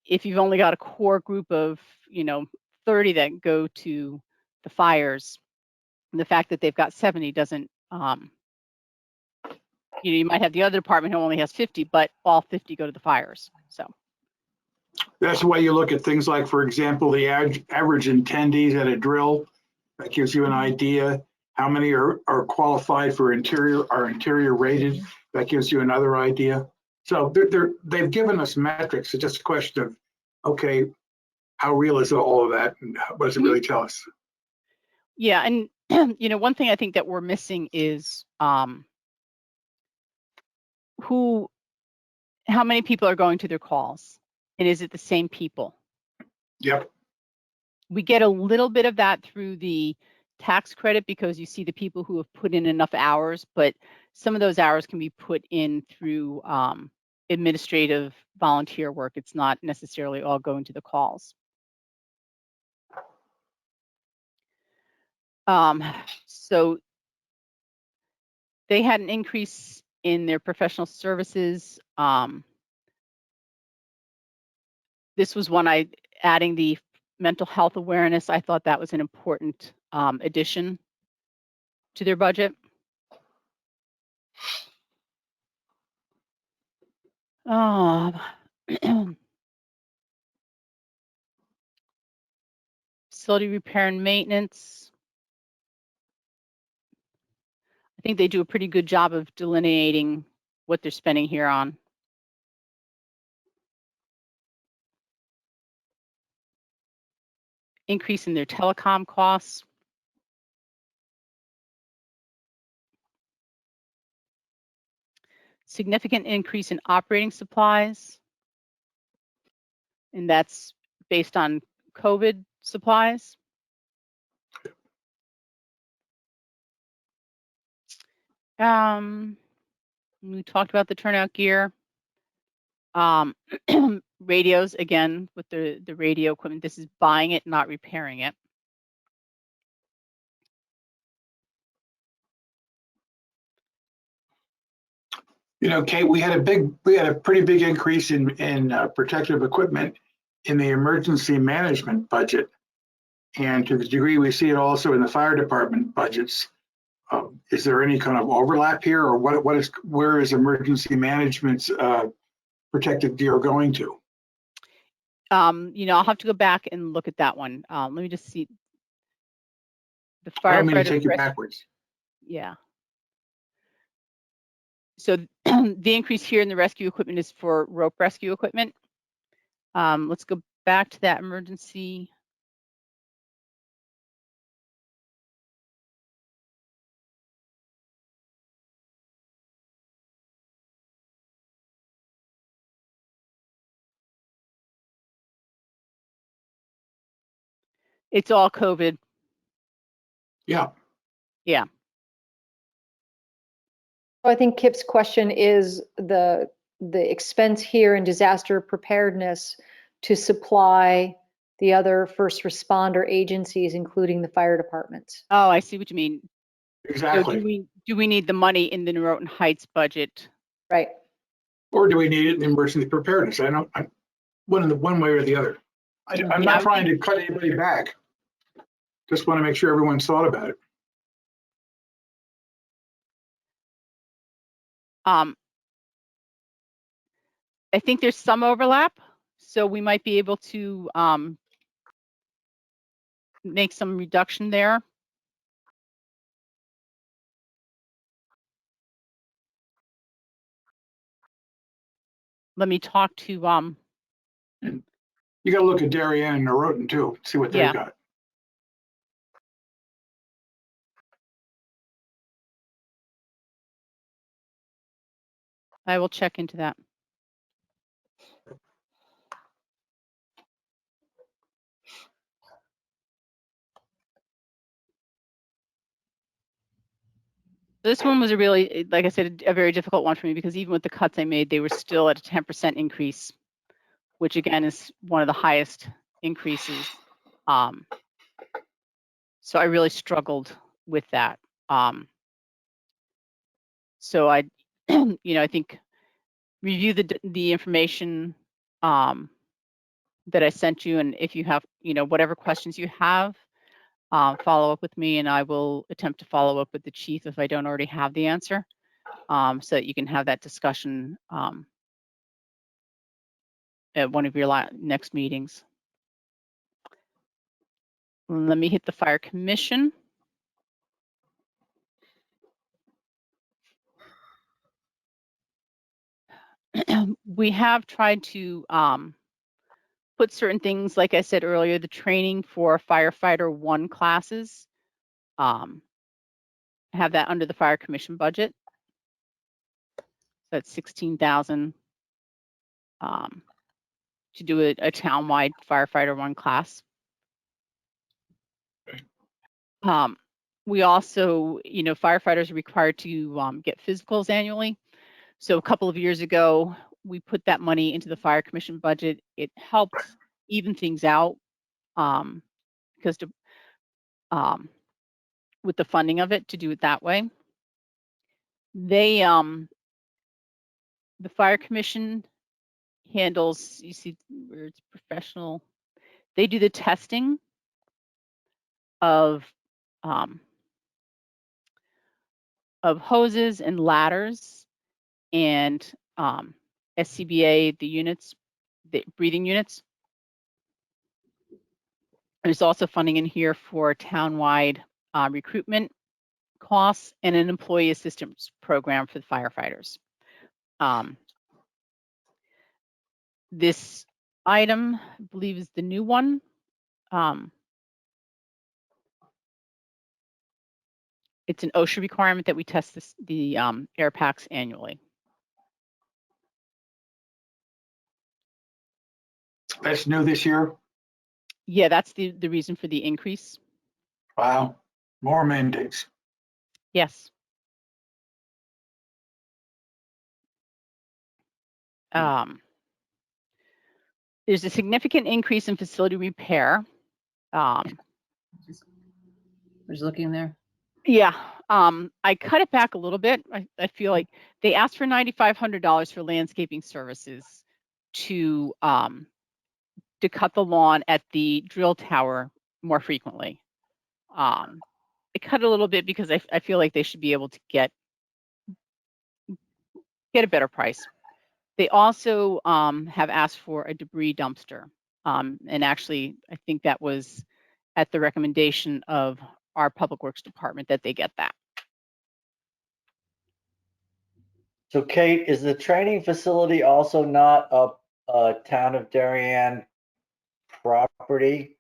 if you've only got a core group of 30 that go to the fires, the fact that they've got 70 doesn't you might have the other department who only has 50, but all 50 go to the fires. So That's the way you look at things like, for example, the average attendees at a drill. That gives you an idea. How many are qualified for interior rated? That gives you another idea. So they've given us metrics. It's just a question of, okay, how real is all of that, and what does it really tell us? yeah, and one thing I think that we're missing is how many people are going to their calls, and is it the same people? Yep. We get a little bit of that through the tax credit because you see the people who have put in enough hours, but some of those hours can be put in through administrative volunteer work. It's not necessarily all going to the calls. So they had an increase in their professional services. This was one adding the mental health awareness. I thought that was an important addition to their budget. Facility repair and maintenance. I think they do a pretty good job of delineating what they're spending here on. Increase in their telecom costs. Significant increase in operating supplies. And that's based on COVID supplies. We talked about the turnout gear. Radios, again, with the radio equipment. This is buying it, not repairing it. Kate, we had a pretty big increase in protective equipment in the emergency management budget, and to the degree we see it also in the fire department budgets. Is there any kind of overlap here, or where is emergency management's protective gear going to? I'll have to go back and look at that one. Let me just see. The I don't mean to firefighter. take you backwards. Yeah. So the increase here in the rescue equipment is for rope rescue equipment. Let's go back to that emergency. It's all COVID. Yeah, I think Kip's question is the expense here in disaster preparedness to supply the other first responder agencies, including the fire departments. Oh, I see what you mean. So exactly. do we need the money in the Noroton Heights budget? Right. Or do we need it in emergency preparedness? One way or the other. I'm Yeah, not trying to cut anybody back. Just want to make sure everyone's thought about it. I think there's some overlap, so we might be able to make some reduction there. Let me talk to You got to look at Darien and Noroton too, see what Yeah. they've got. I will check into that. This one was a really, like I said, a very difficult one for me because even with the cuts I made, they were still at a 10% increase, which again is one of the highest increases. So I really struggled with that. So I, I think review the information that I sent you, and if you have, whatever questions you have, follow up with me, and I will attempt to follow up with the chief if I don't already have the answer, so that you can have that discussion at one of your next meetings. Let me hit the Fire Commission. We have tried to put certain things, like I said earlier, the training for firefighter 1 classes, have that under the Fire Commission budget. That's $16,000 to do a townwide firefighter 1 class. We also, firefighters are required to get physicals annually. So a couple of years ago, we put that money into the Fire Commission budget. It helped even things out because with the funding of it, to do it that way. They, the Fire Commission handles, you see where it's professional, they do the testing of hoses and ladders and SCBA, the units, the breathing units. There's also funding in here for townwide recruitment costs and an employee assistance program for the firefighters. This item, I believe, is the new one. It's an OSHA requirement that we test the air packs annually. That's new this year. Yeah, that's the reason for the increase. Wow, more mandates. Yes. There's a significant increase in facility repair. Just looking there. Yeah, I cut it back a little bit. I feel like they asked for $9,500 for landscaping services to cut the lawn at the drill tower more frequently. I cut a little bit because I feel like they should be able to get a better price. They also have asked for a debris dumpster. And actually, I think that was at the recommendation of our Public Works Department that they get that. So Kate, is the training facility also not a town of Darien property,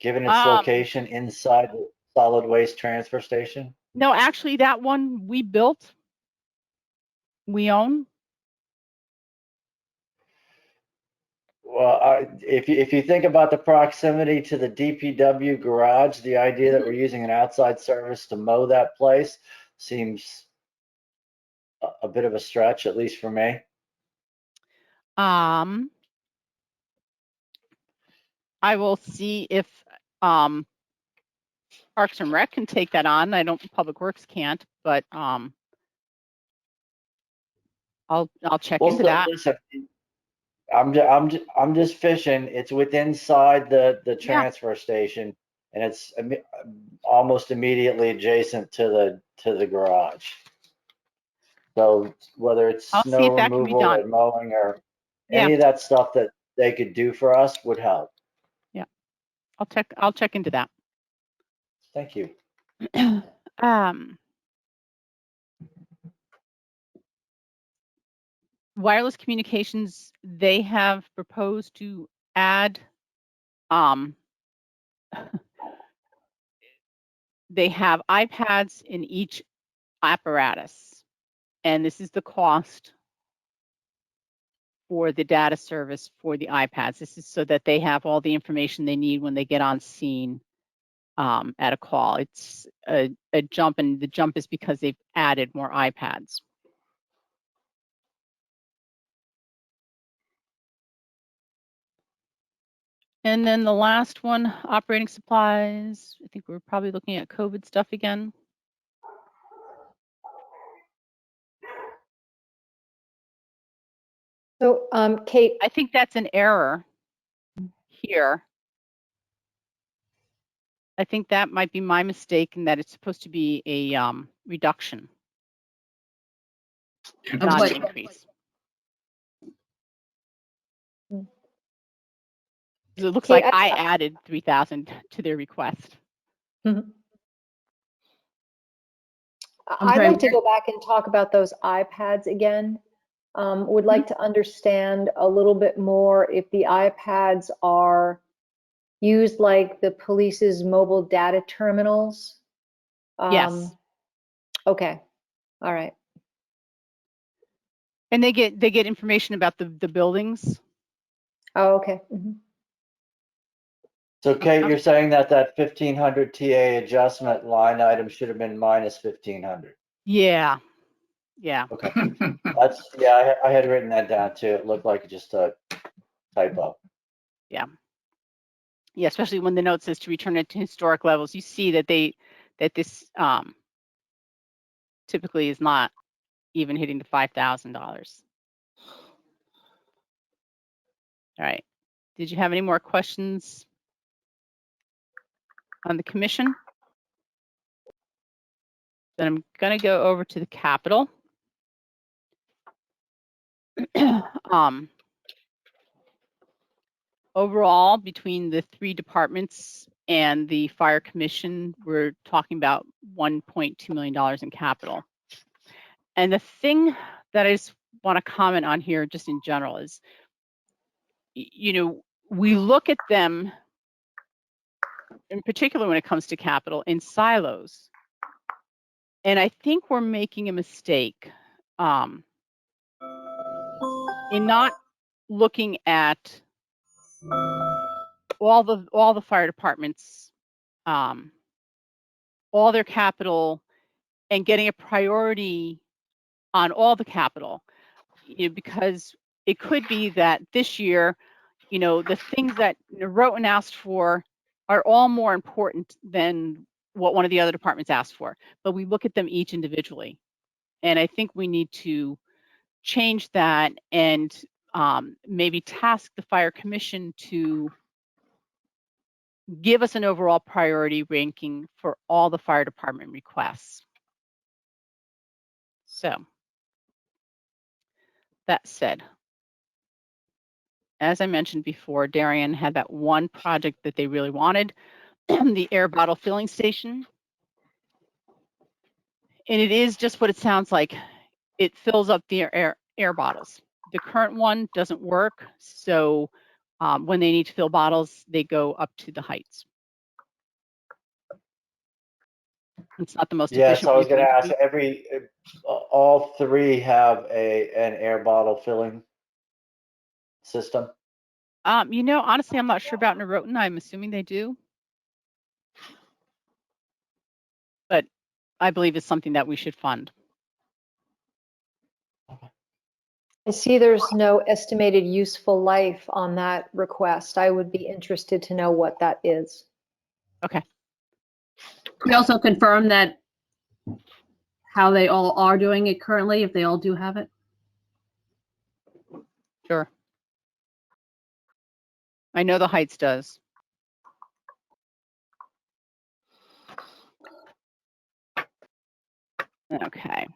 given its location inside the solid waste transfer station? No, actually, that one we built, we own. Well, if you think about the proximity to the DPW garage, the idea that we're using an outside service to mow that place seems a bit of a stretch, at least for me. I will see if Parks and Rec can take that on. I don't, Public Works can't, but I'll check into that. Listen, I'm just fishing. It's inside the Yeah. transfer station, and it's almost immediately adjacent to the garage. So whether it's I'll see snow if that can be removal or done. mowing or Yeah. any of that stuff that they could do for us would help. Yeah, I'll check into that. Thank you. Wireless communications, they have proposed to add, they have iPads in each apparatus, and this is the cost for the data service for the iPads. This is so that they have all the information they need when they get on scene at a call. It's a jump, and the jump is because they've added more iPads. And then the last one, operating supplies. I think we're probably looking at COVID stuff again. So, Kate, I think that's an error here. I think that might be my mistake, in that it's supposed to be a reduction, not what? an increase. It looks Kate, like I added 3,000 to their request. Mhm. I'm I'd sorry, like to go back and talk about those iPads again. Would like to understand a little bit more if the iPads are used like the police's mobile data terminals. Yes. Okay. All right. And they get information about the buildings. Oh, okay. Mhm. So Kate, you're saying that 1,500 TA adjustment line item should have been minus 1,500. Yeah. Yeah. Okay. Yeah, I had written that down too. It looked like just a typo. Yeah. Yeah, especially when the note says to return it to historic levels. You see that this typically is not even hitting the $5,000. All right. Did you have any more questions on the commission? Then I'm going to go over to the capital. Overall, between the three departments and the fire commission, we're talking about $1.2 million in capital. And the thing that I just want to comment on here, just in general, is, you know, we look at them, in particular when it comes to capital, in silos. And I think we're making a mistake in not looking at all the fire departments, all their capital, and getting a priority on all the capital, you know, because it could be that this year, you know, the things that Noroton asked for are all more important than what one of the other departments asked for, but we look at them each individually. And I think we need to change that, and maybe task the fire commission to give us an overall priority ranking for all the fire department requests. So that said, as I mentioned before, Darien had that one project that they really wanted, the air bottle filling station. And it is just what it sounds like. It fills up the air bottles. The current one doesn't work, so when they need to fill bottles, they go up to the heights. It's not the most efficient. Yes, I was going to ask, all three have an air bottle filling system? You know, honestly, I'm not sure about Noroton. I'm assuming they do. But I believe it's something that we should fund. I see there's no estimated useful life on that request. I would be interested to know what that is. Okay. We also confirm that how they all are doing it currently, if they all do have it. Sure. I know the Heights does. Okay.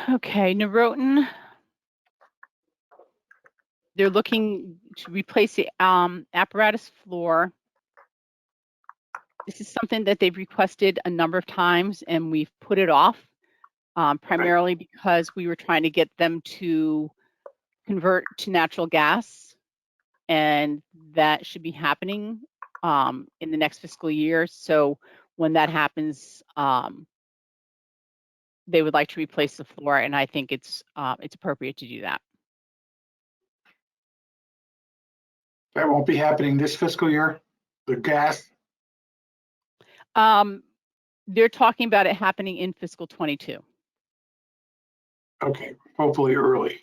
Okay, Noroton. They're looking to replace the apparatus floor. This is something that they've requested a number of times, and we've put it off primarily because we were trying to get them to convert to natural gas, and that should be happening in the next fiscal year. So when that happens, they would like to replace the floor, and I think it's appropriate to do that. That won't be happening this fiscal year, the gas. They're talking about it happening in fiscal 22. Okay, hopefully early.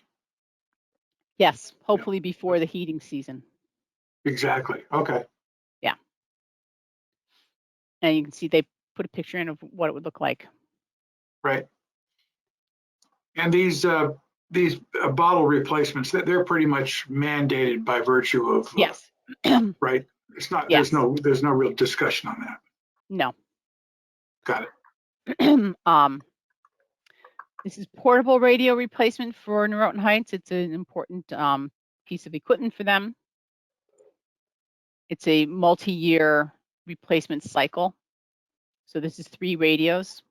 Yes, hopefully before the heating season. Exactly, okay. Yeah. And you can see they put a picture in of what it would look like. Right. And these bottle replacements, they're pretty much mandated by virtue of. Yes. Right? It's not, Yes. there's no real discussion on that. No. Got it. This is portable radio replacement for Noroton Heights. It's an important piece of equipment for them. It's a multi-year replacement cycle. So this is 3 radios.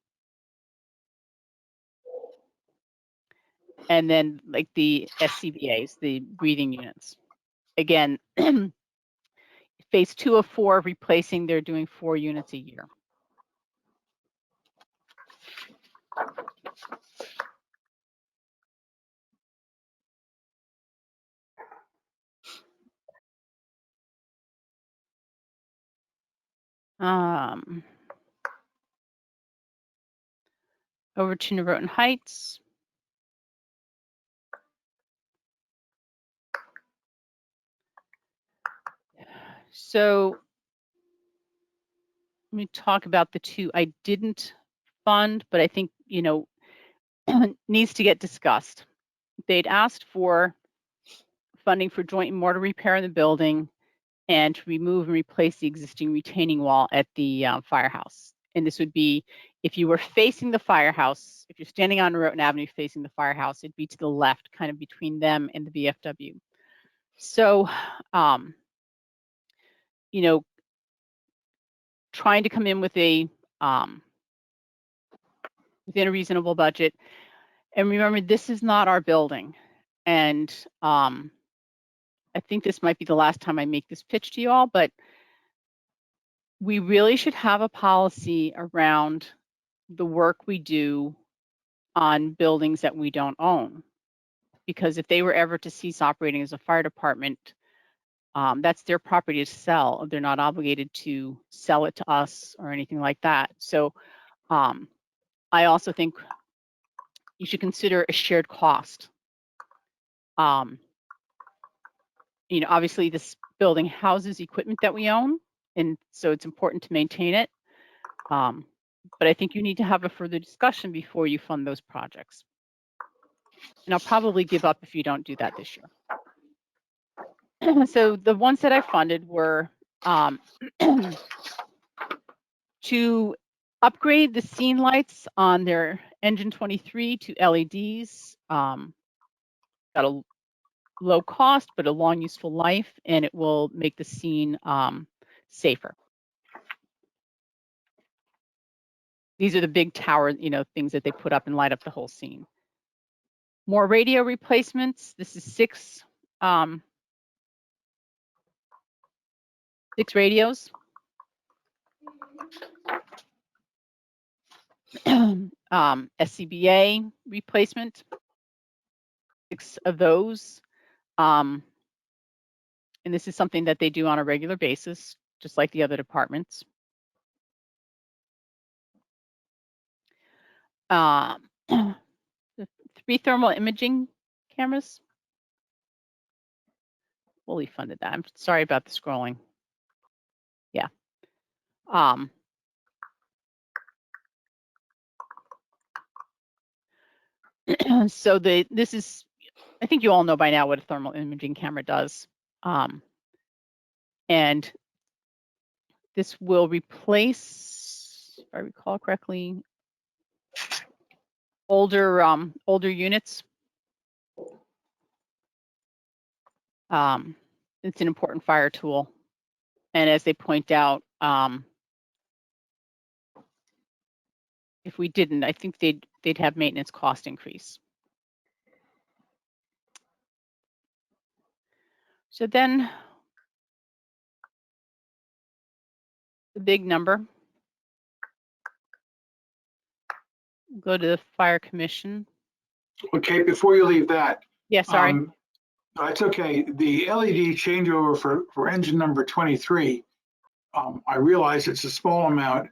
And then like the SCBAs, the breathing units. Again, phase 2 of 4 replacing, they're doing 4 units a year. Over to Noroton Heights. So let me talk about the 2 I didn't fund, but I think, you know, needs to get discussed. They'd asked for funding for joint and mortar repair in the building and to remove and replace the existing retaining wall at the firehouse. And this would be if you were facing the firehouse, if you're standing on Noroton Avenue facing the firehouse, it'd be to the left, kind of between them and the VFW. So, you know, trying to come in with a within a reasonable budget. And remember, this is not our building. And I think this might be the last time I make this pitch to you all, but we really should have a policy around the work we do on buildings that we don't own. Because if they were ever to cease operating as a fire department, that's their property to sell. They're not obligated to sell it to us or anything like that. So I also think you should consider a shared cost. You know, obviously this building houses equipment that we own, and so it's important to maintain it. But I think you need to have a further discussion before you fund those projects. And I'll probably give up if you don't do that this year. So the ones that I funded were to upgrade the scene lights on their engine 23 to LEDs. Got a low cost, but a long useful life, and it will make the scene safer. These are the big tower, you know, things that they put up and light up the whole scene. More radio replacements. This is 6 6 radios. SCBA replacement, 6 of those. And this is something that they do on a regular basis, just like the other departments. The 3 thermal imaging cameras. Fully funded that. I'm sorry about the scrolling. Yeah. So this is, I think you all know by now what a thermal imaging camera does. And this will replace, if I recall correctly, older units. It's an important fire tool. And as they point out, if we didn't, I think they'd have maintenance cost increase. So then the big number, go to the fire commission. Okay, before you leave that. Yeah, sorry. It's okay. The LED changeover for engine number 23, I realize it's a small amount,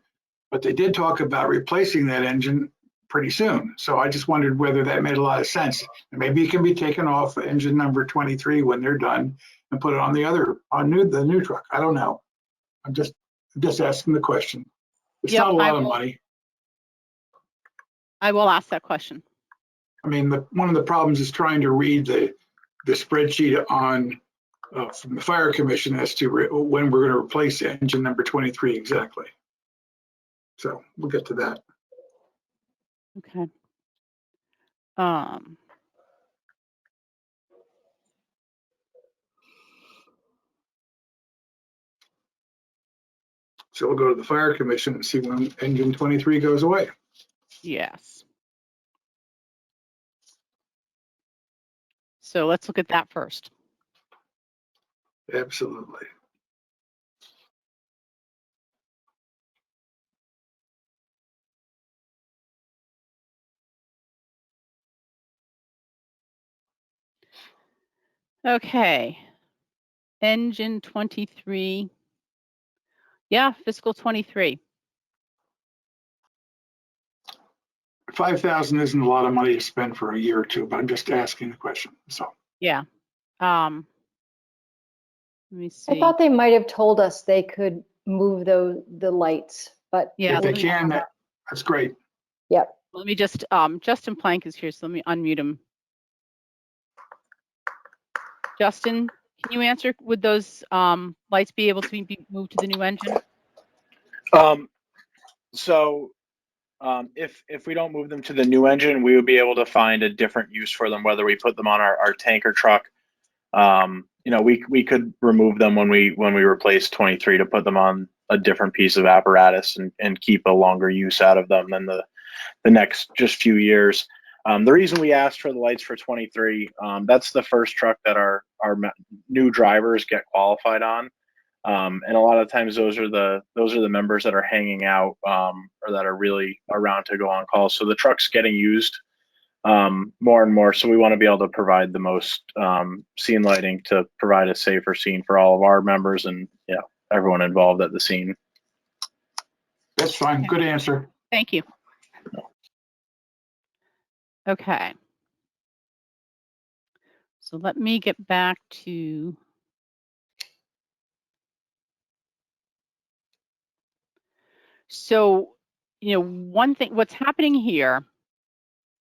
but they did talk about replacing that engine pretty soon. So I just wondered whether that made a lot of sense. And maybe it can be taken off engine number 23 when they're done and put it on the new truck. I don't know. I'm just asking the question. It's Yep, not a lot of money. I will ask that question. I mean, one of the problems is trying to read the spreadsheet on from the fire commission as to when we're going to replace engine number 23 exactly. So we'll get to that. Okay. So we'll go to the fire commission and see when engine 23 goes away. Yes. So let's look at that first. Absolutely. Okay. Engine 23. Yeah, fiscal 23. 5,000 isn't a lot of money to spend for a year or two, but I'm just asking the question. So Yeah. Let me see. I thought they might have told us they could move the lights, but Yeah, if they can, that's great. Yep. let me just, Justin Plank is here, so let me unmute him. Justin, can you answer, would those lights be able to be moved to the new engine? If we don't move them to the new engine, we would be able to find a different use for them, whether we put them on our tanker truck. We could remove them when we replace 23 to put them on a different piece of apparatus and keep a longer use out of them than the next just few years. The reason we asked for the lights for 23, that's the first truck that our new drivers get qualified on. And a lot of times those are the members that are hanging out or that are really around to go on call. So the truck's getting used more and more. So we want to be able to provide the most scene lighting to provide a safer scene for all of our members and everyone involved at the scene. That's fine. Good answer. Thank you. Okay. So let me get back to one thing, what's happening here,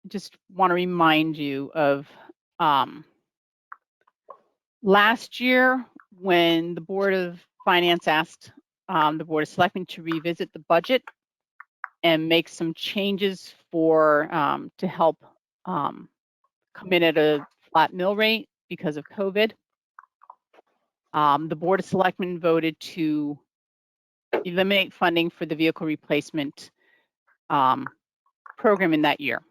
just want to remind you of last year when the Board of Finance asked the Board of Selectmen to revisit the budget and make some changes to help come in at a flat mill rate because of COVID. The Board of Selectmen voted to eliminate funding for the vehicle replacement program in that year.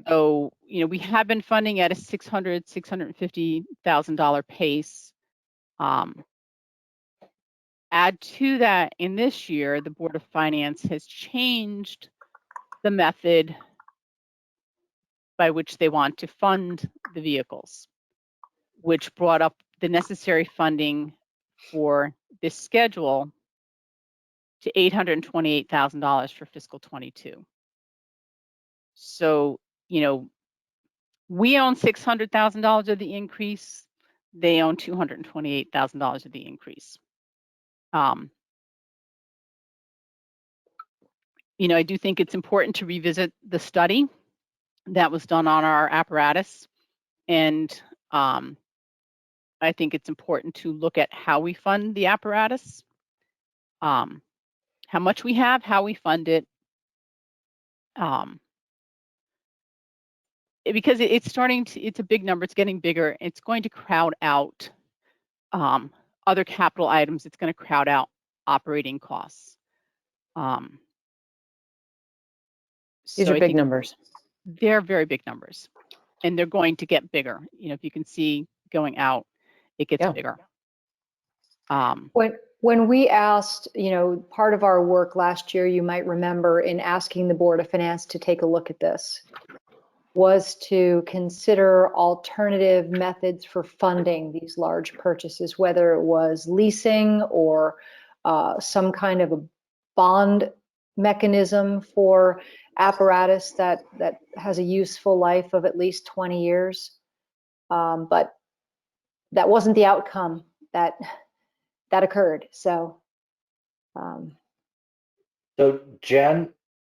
So, we have been funding at a $650,000 pace. Add to that, in this year, the Board of Finance has changed the method by which they want to fund the vehicles, which brought up the necessary funding for this schedule to $828,000 for fiscal 22. So, you know, we own $600,000 of the increase. They own $228,000 of the increase. You know, I do think it's important to revisit the study that was done on our apparatus. And I think it's important to look at how we fund the apparatus, how much we have, how we fund it. Because it's starting to, it's a big number, it's getting bigger. It's going to crowd out other capital items. It's going to crowd out operating costs. These So are big numbers. They're very big numbers, and they're going to get bigger. You know, if you can see going out, it gets bigger. When we asked, you know, part of our work last year, you might remember, in asking the Board of Finance to take a look at this, was to consider alternative methods for funding these large purchases, whether it was leasing or some kind of a bond mechanism for apparatus that has a useful life of at least 20 years. But that wasn't the outcome that occurred. So, So Jen,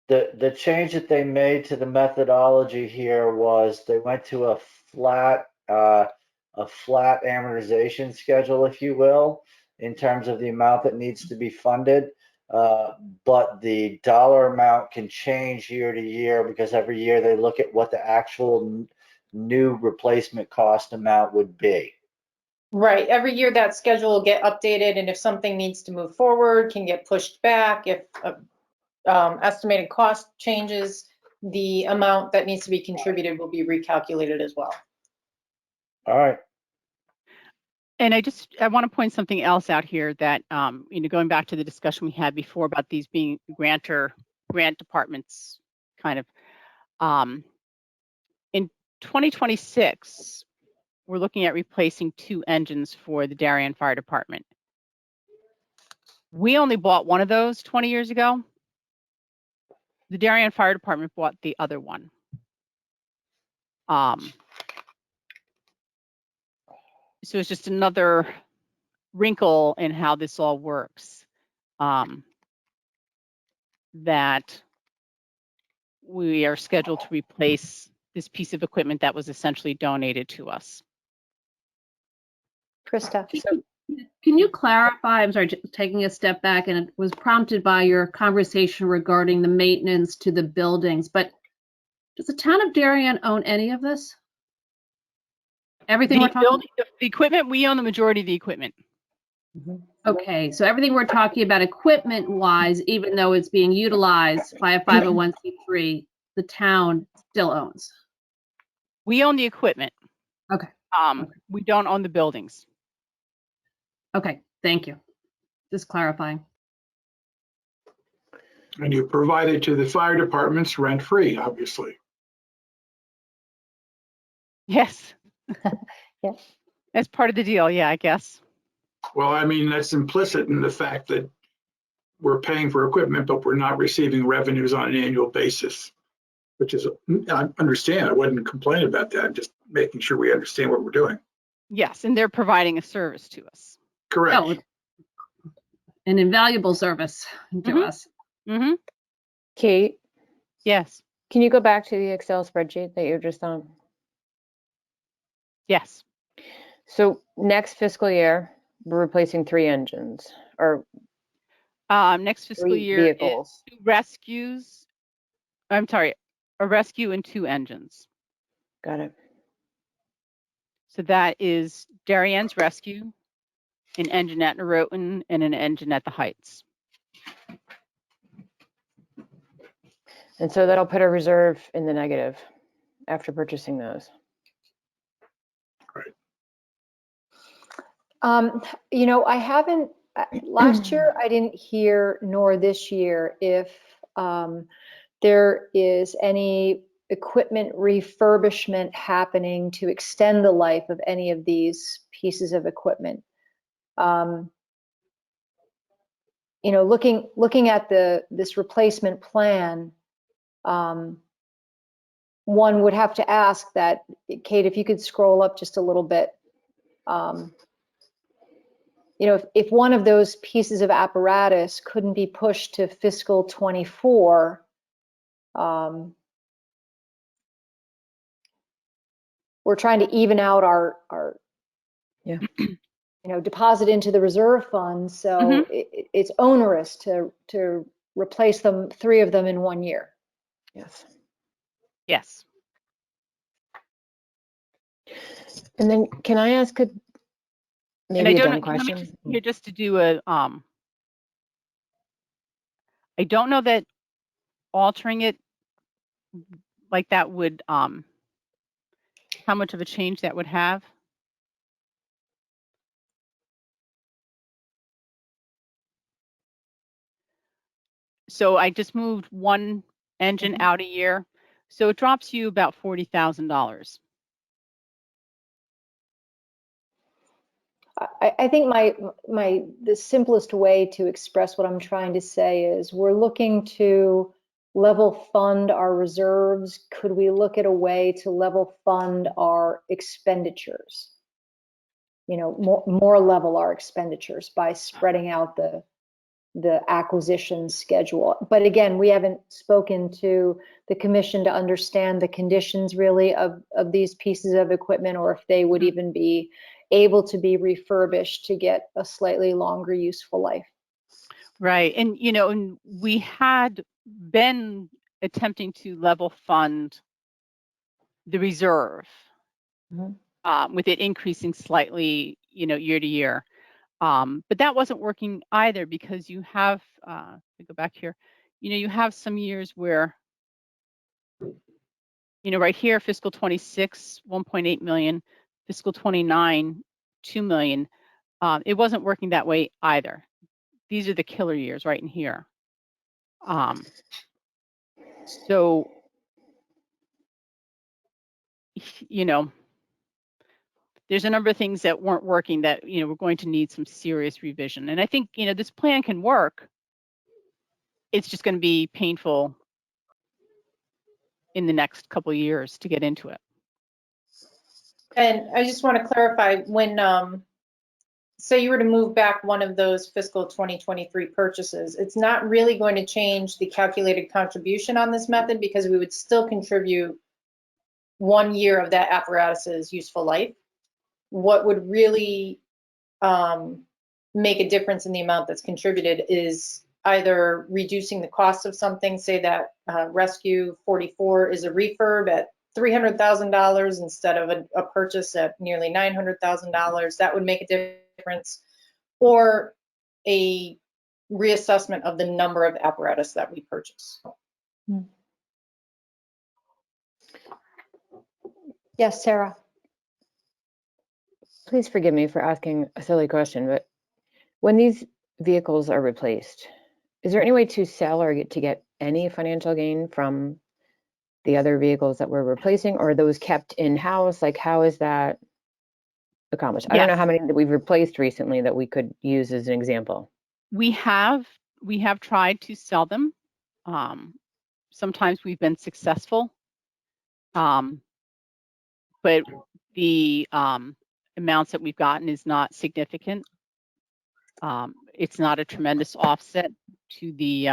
the change that they made to the methodology here was they went to a flat amortization schedule, if you will, in terms of the amount that needs to be funded. But the dollar amount can change year to year because every year they look at what the actual new replacement cost amount would be. Right, every year that schedule will get updated, and if something needs to move forward, can get pushed back. If estimated cost changes, the amount that needs to be contributed will be recalculated as well. All right. And I want to point something else out here that, you know, going back to the discussion we had before about these being grant departments, kind of, in 2026, we're looking at replacing 2 engines for the Darien Fire Department. We only bought one of those 20 years ago. The Darien Fire Department bought the other one. So it's just another wrinkle in how this all works, that we are scheduled to replace this piece of equipment that was essentially donated to us. Krista. Can you clarify, I'm sorry, taking a step back, and it was prompted by your conversation regarding the maintenance to the buildings, but does the town of Darien own any of this? Everything we're talking The equipment, we own the majority of the equipment. Okay, so everything we're talking about equipment-wise, even though it's being utilized by a 501c3, the town still owns. We own the equipment. Okay. We don't own the buildings. Okay, thank you. Just clarifying. And you provide it to the fire departments rent-free, obviously. Yes. Yeah. That's part of the deal, yeah, I guess. Well, I mean, that's implicit in the fact that we're paying for equipment, but we're not receiving revenues on an annual basis, which is, I understand. I wouldn't complain about that. I'm just making sure we understand what we're doing. Yes, and they're providing a service to us. Correct. Oh, an invaluable service to us. Mm-hmm. Kate, Yes. can you go back to the Excel spreadsheet that you just on? Yes. So next fiscal year, we're replacing 3 engines or Next fiscal 3 year vehicles. is 2 rescues. I'm sorry, a rescue and 2 engines. Got it. So that is Darien's rescue, an engine at Noroton, and an engine at the Heights. And so that'll put a reserve in the negative after purchasing those. Right. You know, I haven't last year I didn't hear, nor this year, if there is any equipment refurbishment happening to extend the life of any of these pieces of equipment. You know, looking at this replacement plan, one would have to ask that, Kate, if you could scroll up just a little bit. You know, if one of those pieces of apparatus couldn't be pushed to fiscal 24, we're trying to even out our Yeah. you know, deposit into the reserve fund, so it's onerous to replace them, 3 of them in 1 year. Yes. Yes. And then can I ask And maybe I a don't dumb know, let me question? just, here just to do a, I don't know that altering it like that would, how much of a change that would have. So I just moved one engine out a year. So it drops you about $40,000. I think the simplest way to express what I'm trying to say is we're looking to level fund our reserves. Could we look at a way to level fund our expenditures? You know, more level our expenditures by spreading out the acquisition schedule. But again, we haven't spoken to the commission to understand the conditions really of these pieces of equipment, or if they would even be able to be refurbished to get a slightly longer useful life. Right. And, you know, and we had been attempting to level fund the reserve with it increasing slightly, you know, year to year. But that wasn't working either, because you have, let me go back here, you know, you have some years where, you know, right here, fiscal 26, 1.8 million, fiscal 29, 2 million. It wasn't working that way either. These are the killer years right in here. So, you know, there's a number of things that weren't working that, you know, we're going to need some serious revision. And I think, you know, this plan can work. It's just going to be painful in the next couple of years to get into it. And I just want to clarify, when say you were to move back one of those fiscal 2023 purchases, it's not really going to change the calculated contribution on this method, because we would still contribute 1 year of that apparatus's useful life. What would really make a difference in the amount that's contributed is either reducing the cost of something, say that Rescue 44 is a refurb at $300,000 instead of a purchase at nearly $900,000. That would make a difference, or a reassessment of the number of apparatus that we purchase. Yes, Sarah. Please forgive me for asking a silly question, but when these vehicles are replaced, is there any way to sell or to get any financial gain from the other vehicles that we're replacing, or are those kept in-house? Like, how is that accomplished? I don't know Yes. how many that we've replaced recently that we could use as an example. We have tried to sell them. Sometimes we've been successful, but the amounts that we've gotten is not significant. It's not a tremendous offset to the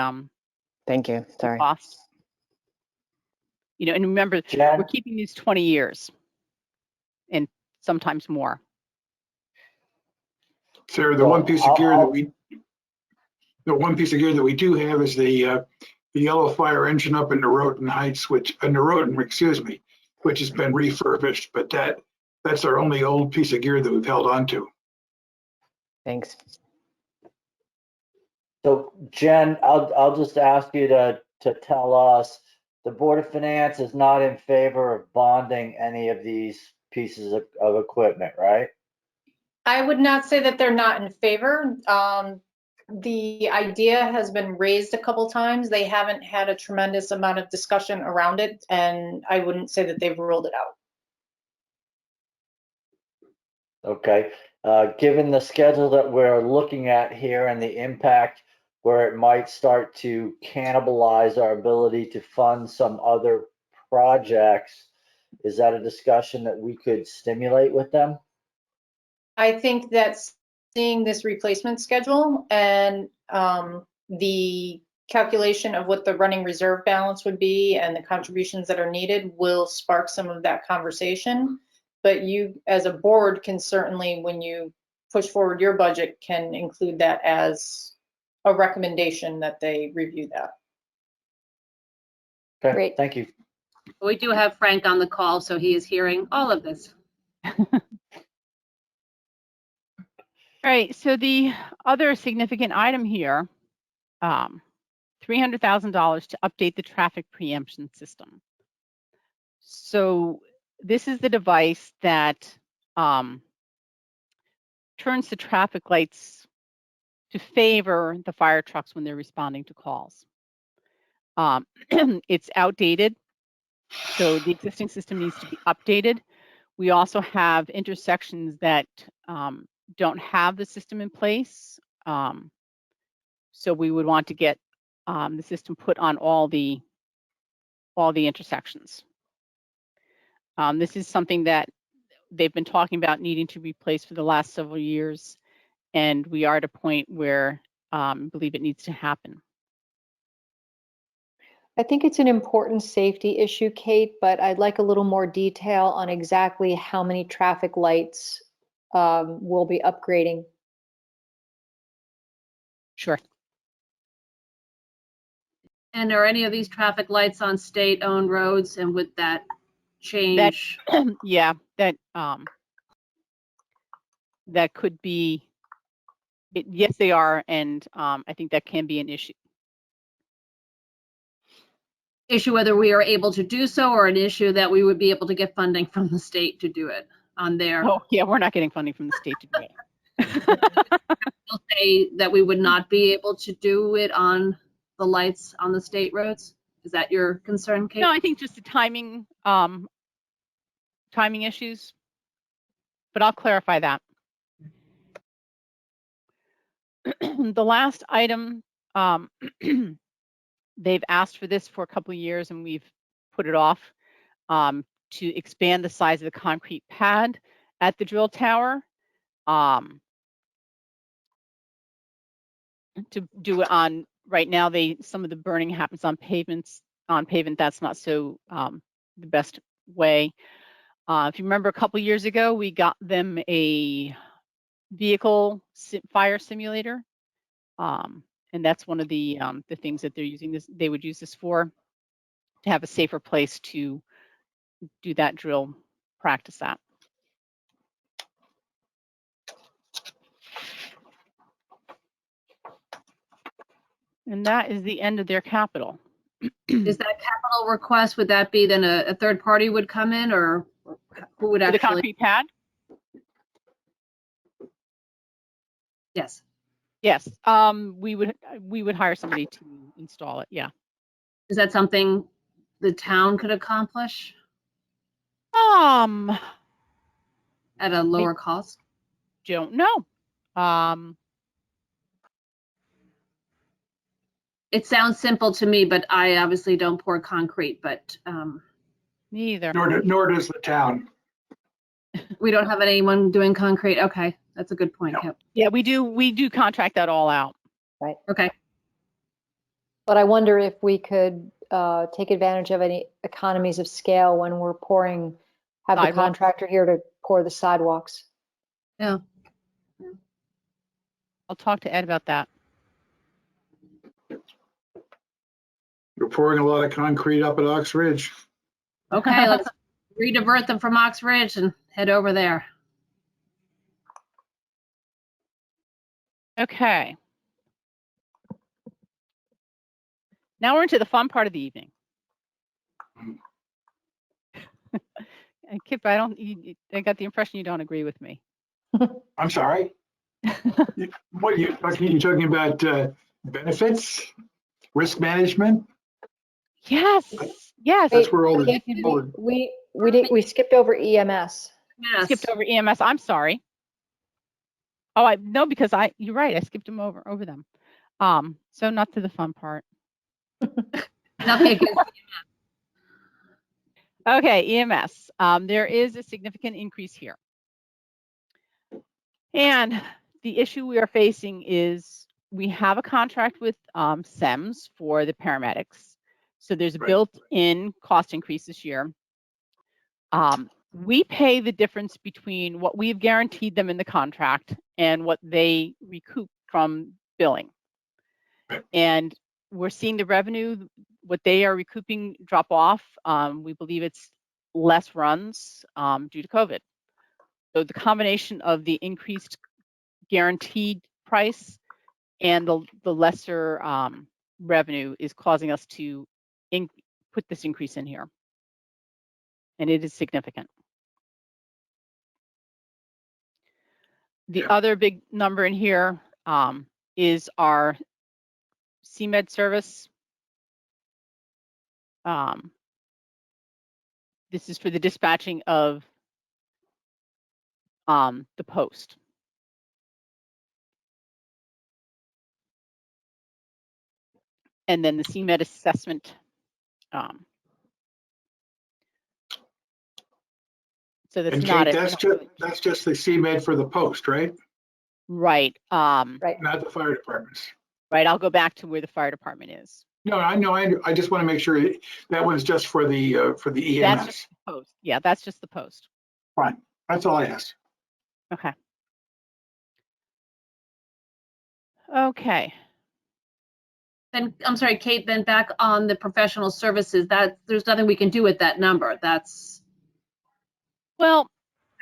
Thank you. Sorry. cost. You know, and remember, Jen? we're keeping these 20 years and sometimes more. Sarah, the So one piece of gear that we do have is the yellow fire engine up in Noroton Heights, which has been refurbished, but that's our only old piece of gear that we've held on to. Thanks. So Jen, I'll just ask you to tell us, the Board of Finance is not in favor of bonding any of these pieces of equipment, right? I would not say that they're not in favor. The idea has been raised a couple times. They haven't had a tremendous amount of discussion around it, and I wouldn't say that they've ruled it out. Okay, given the schedule that we're looking at here and the impact where it might start to cannibalize our ability to fund some other projects, is that a discussion that we could stimulate with them? I think that seeing this replacement schedule and the calculation of what the running reserve balance would be and the contributions that are needed will spark some of that conversation. But you, as a board, can certainly, when you push forward your budget, can include that as a recommendation that they review that. Okay, Great. thank you. We do have Frank on the call, so he is hearing all of this. All right, so the other significant item here, $300,000 to update the traffic preemption system. So this is the device that turns the traffic lights to favor the fire trucks when they're responding to calls. It's outdated, so the existing system needs to be updated. We also have intersections that don't have the system in place. So we would want to get the system put on all the intersections. This is something that they've been talking about needing to replace for the last several years, and we are at a point where I believe it needs to happen. I think it's an important safety issue, Kate, but I'd like a little more detail on exactly how many traffic lights we'll be upgrading. Sure. And are any of these traffic lights on state-owned roads, and would that change? Yeah, that could be. Yes, they are, and I think that can be an issue. Issue whether we are able to do so, or an issue that we would be able to get funding from the state to do it on their. Oh, yeah, we're not getting funding from the state to do it. They'll say that we would not be able to do it on the lights on the state roads. Is that your concern, Kate? No, I think just the timing issues, but I'll clarify that. The last item, they've asked for this for a couple of years and we've put it off, to expand the size of the concrete pad at the drill tower. To do it on, right now, some of the burning happens on pavement. That's not so the best way. If you remember a couple of years ago, we got them a vehicle fire simulator. And that's one of the things that they're using this. They would use this for, to have a safer place to do that drill, practice that. And that is the end of their capital. Is that capital request, would that be then a third party would come in, or who would For the actually? concrete pad? Yes. Yes, we would hire somebody to install it. Yeah. Is that something the town could accomplish At at a lower cost? don't know. It sounds simple to me, but I obviously don't pour concrete, but Me either. Nor does the town. we don't have anyone doing concrete. Okay, that's a good point, No. Kip. Yeah, we do contract that all out. Okay. But I wonder if we could take advantage of any economies of scale when we're pouring, have the Sidewalks. contractor here to pour the sidewalks. Yeah. I'll talk to Ed about that. We're pouring a lot of concrete up at Ox Ridge. Okay, let's redivert them from Ox Ridge and head over there. Okay. Now we're into the fun part of the evening. And Kip, I got the impression you don't agree with me. I'm sorry. What you talking about? Benefits, risk management. Yes, yes. That's where all Wait, the we skipped over EMS. Yes. Skipped over EMS. I'm sorry. Oh, no, because you're right. I skipped them over them. So not to the fun part. Nothing against. Okay, EMS. There is a significant increase here. And the issue we are facing is we have a contract with SEMS for the paramedics. So there's a built-in cost increase this year. We pay the difference between what we've guaranteed them in the contract and what they recoup from billing. And we're seeing the revenue, what they are recouping, drop off. We believe it's less runs due to COVID. So the combination of the increased guaranteed price and the lesser revenue is causing us to put this increase in here. And it is significant. The other big number in here is our CMed service. This is for the dispatching of the post. And then the CMed assessment. So that's and not Kate, it. that's just the CMed for the post, right? Right. Right. Not the fire departments. Right. I'll go back to where the fire department is. No, I know. I just want to make sure that one's just for the EMS. That's just the post. Yeah, that's just the post. Fine. That's all I asked. Okay. Okay. Then, I'm sorry, Kate, then back on the professional services, that there's nothing we can do with that number. That's. Well,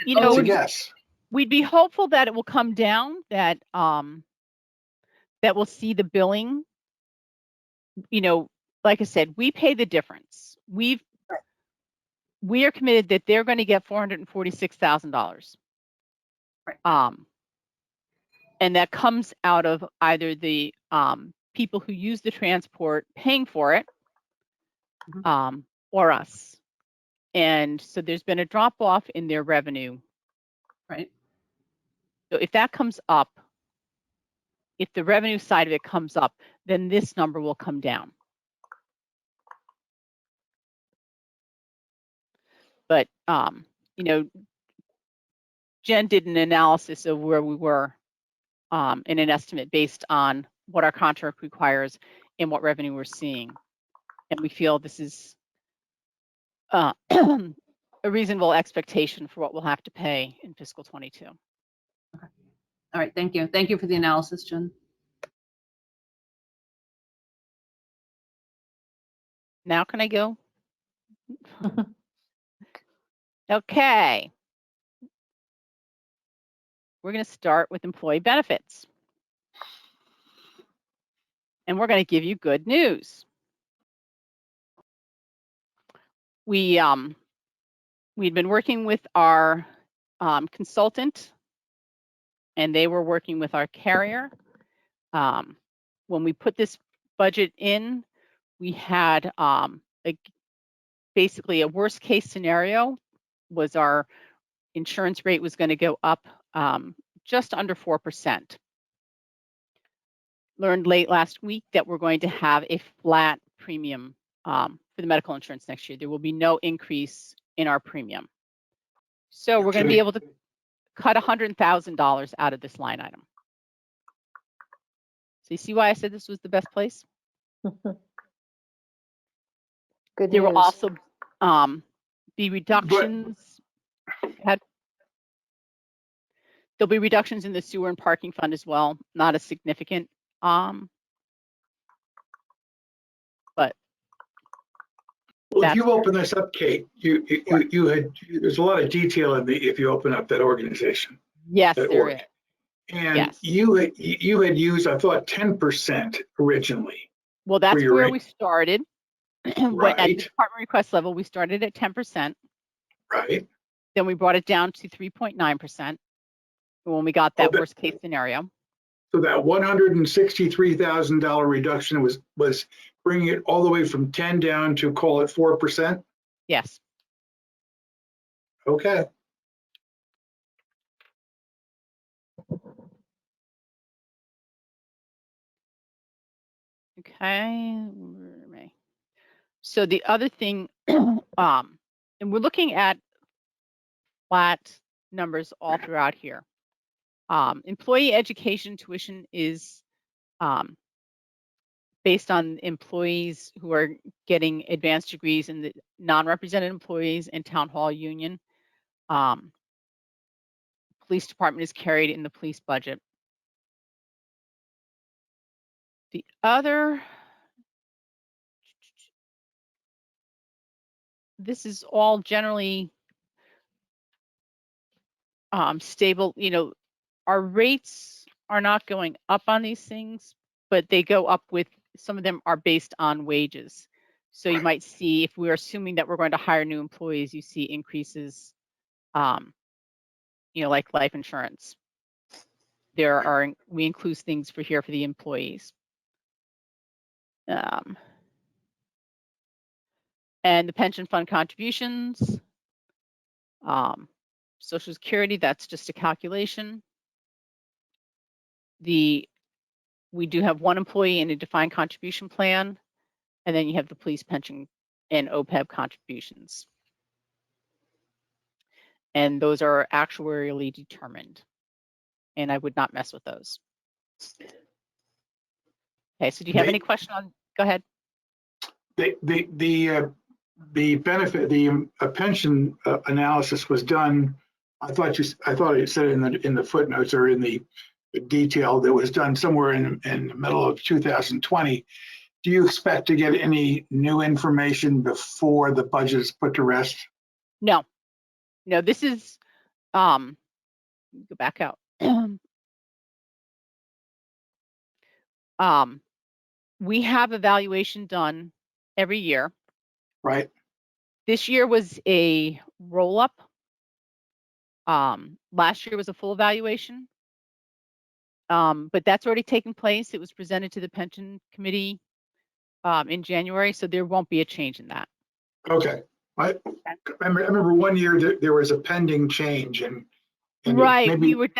you know, It's a guess. we'd be hopeful that it will come down, that that we'll see the billing. You know, like I said, we pay the difference. We are committed that they're going to get $446,000. Right. And that comes out of either the people who use the transport paying for it, or us. And so there's been a drop off in their revenue. Right. So if that comes up, if the revenue side of it comes up, then this number will come down. But, you know, Jen did an analysis of where we were in an estimate based on what our contract requires and what revenue we're seeing. And we feel this is a reasonable expectation for what we'll have to pay in fiscal 22. Okay. All right. Thank you. Thank you for the analysis, Jen. Now can I go? Okay. We're going to start with employee benefits. And we're going to give you good news. We'd been working with our consultant, and they were working with our carrier. When we put this budget in, we had basically a worst case scenario was our insurance rate was going to go up just under 4%. Learned late last week that we're going to have a flat premium for the medical insurance next year. There will be no increase in our premium. So we're going to be able to cut $100,000 out of this line item. So you see why I said this was the best place? Good There will news. also be reductions. There'll be reductions in the sewer and parking fund as well, not as significant. But well, if you open this up, Kate, you had there's a lot of detail in the if you open up that organization. yes, that there org. is. And Yes. you had used, I thought, 10% originally. Well, that's your where rate. we started. Right. At the department request level, we started at 10%. Right. Then we brought it down to 3.9%. when we got Oh, that but- worst case scenario. So that $163,000 reduction was bringing it all the way from 10 down to, call it 4%? Yes. Okay. Okay. Where am I? So the other thing, and we're looking at flat numbers all throughout here. Employee education tuition is based on employees who are getting advanced degrees in the non-represented employees and town hall union. Police department is carried in the police budget. The other, this is all generally stable. You know, our rates are not going up on these things, but they go up with, some of them are based on wages. So you might see, if we're assuming that we're going to hire new employees, you see increases, you know, like life insurance. We include things for here for the employees. And the pension fund contributions, Social Security, that's just a calculation. We do have one employee in a defined contribution plan, and then you have the police pension and OPEB contributions. And those are actuarially determined, and I would not mess with those. Okay, so do you have any question on, go ahead. The benefit, the pension analysis was done. I thought it said in the footnotes or in the detail that was done somewhere in the middle of 2020. Do you expect to get any new information before the budget is put to rest? No, this is, go back out. We have evaluation done every year. Right. This year was a roll-up. Last year was a full evaluation. But that's already taken place. It was presented to the pension committee in January, so there won't be a change in that. Okay. I remember one year there was a pending change and right, maybe, when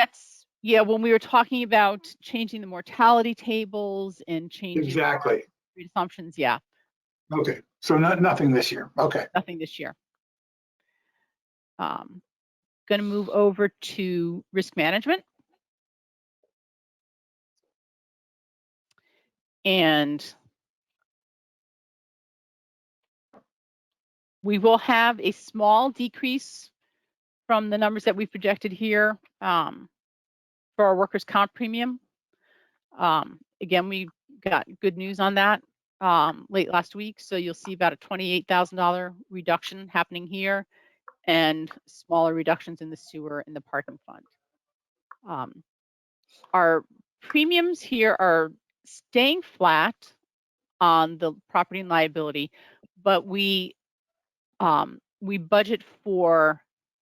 we were talking about changing the mortality tables and changing exactly assumptions, yeah. Okay, so nothing this year. Okay. Nothing this year. Going to move over to risk management. And we will have a small decrease from the numbers that we've projected here for our workers' comp premium. Again, we got good news on that late last week. So you'll see about a $28,000 reduction happening here and smaller reductions in the sewer and the parking fund. Our premiums here are staying flat on the property and liability, but we budget for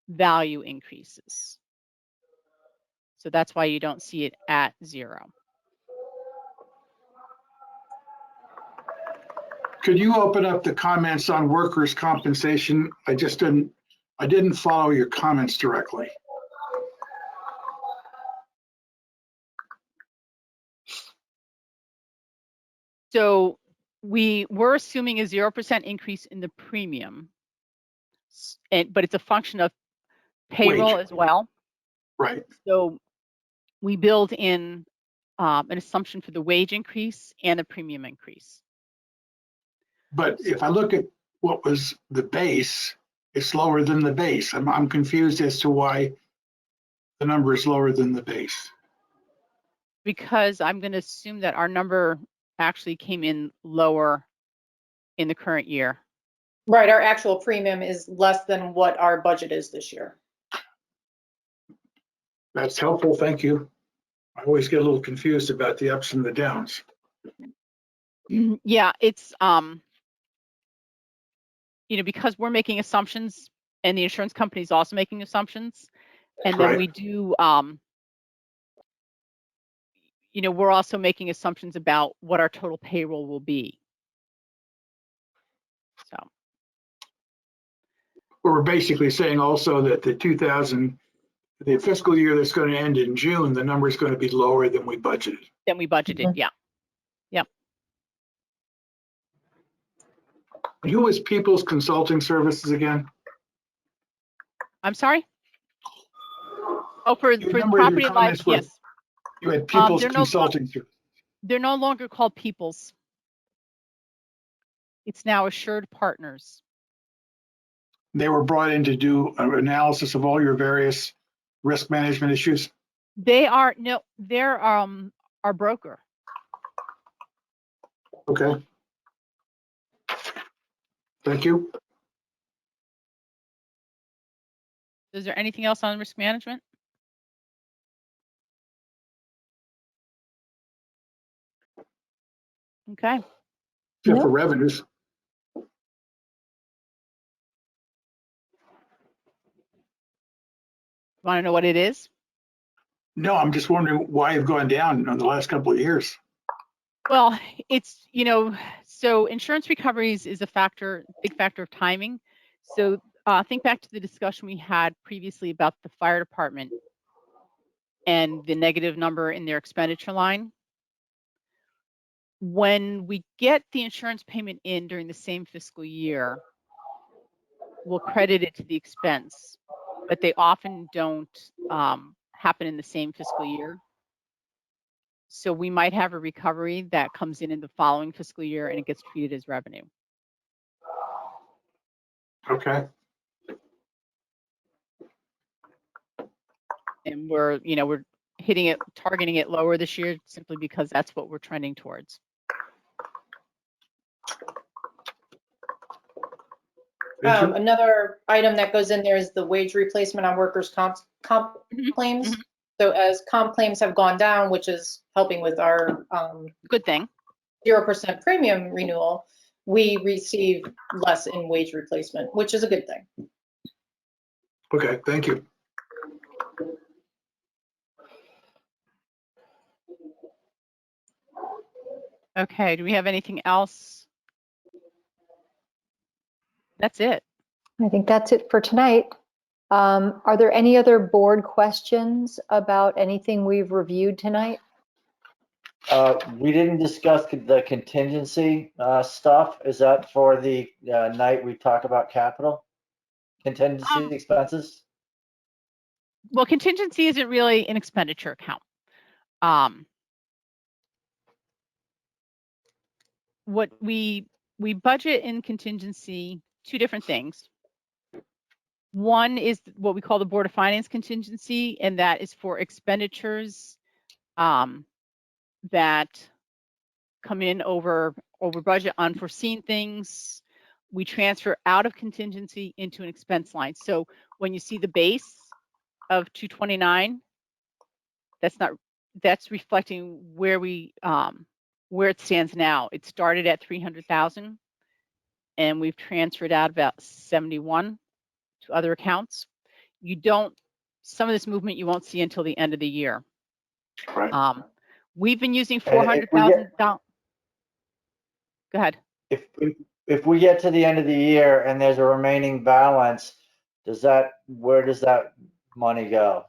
value increases. So that's why you don't see it at 0. Could you open up the comments on workers' compensation? I didn't follow your comments directly. So we were assuming a 0% increase in the premium, but it's a function of payroll as well. Right. So we build in an assumption for the wage increase and the premium increase. But if I look at what was the base, it's lower than the base. I'm confused as to why the number is lower than the base. Because I'm going to assume that our number actually came in lower in the current year. Right, our actual premium is less than what our budget is this year. That's helpful, thank you. I always get a little confused about the ups and the downs. Yeah, it's because we're making assumptions and the insurance company is also making assumptions, and then we do we're also making assumptions about what our total payroll will be. So We're basically saying also that the fiscal year that's going to end in June, the number is going to be lower than we budgeted. then we budgeted, yeah. And who is People's Consulting Services again? I'm sorry? Oh, for You the remember your property and life, comments were- yes. You had People's they're no- Consulting Services. They're no longer called Peoples. It's now Assured Partners. They were brought in to do an analysis of all your various risk management issues. They're our broker. Okay. Thank you. Is there anything else on risk management? Okay. Except for revenues. Want to know what it is? No, I'm just wondering why you've gone down in the last couple of years. Well, it's, so insurance recoveries is a big factor of timing. So think back to the discussion we had previously about the fire department and the negative number in their expenditure line. When we get the insurance payment in during the same fiscal year, we'll credit it to the expense, but they often don't happen in the same fiscal year. So we might have a recovery that comes in the following fiscal year and it gets treated as revenue. Okay. And we're targeting it lower this year simply because that's what we're trending towards. Another item that goes in there is the wage replacement on workers' comp claims. So as comp claims have gone down, which is helping with our Good thing. 0% premium renewal, we receive less in wage replacement, which is a good thing. Okay, thank you. Okay, do we have anything else? That's it. I think that's it for tonight. Are there any other board questions about anything we've reviewed tonight? We didn't discuss the contingency stuff. Is that for the night we talk about capital? Contingency expenses? Well, contingency isn't really an expenditure account. What we budget in contingency, two different things. One is what we call the Board of Finance contingency, and that is for expenditures that come in over budget, unforeseen things. We transfer out of contingency into an expense line. So when you see the base of 229, that's reflecting where it stands now. It started at 300,000 and we've transferred out about 71 to other accounts. Some of this movement you won't see until the end of the year. Right. We've been using $400,000. Go ahead. If we get to the end of the year and there's a remaining balance, where does that money go?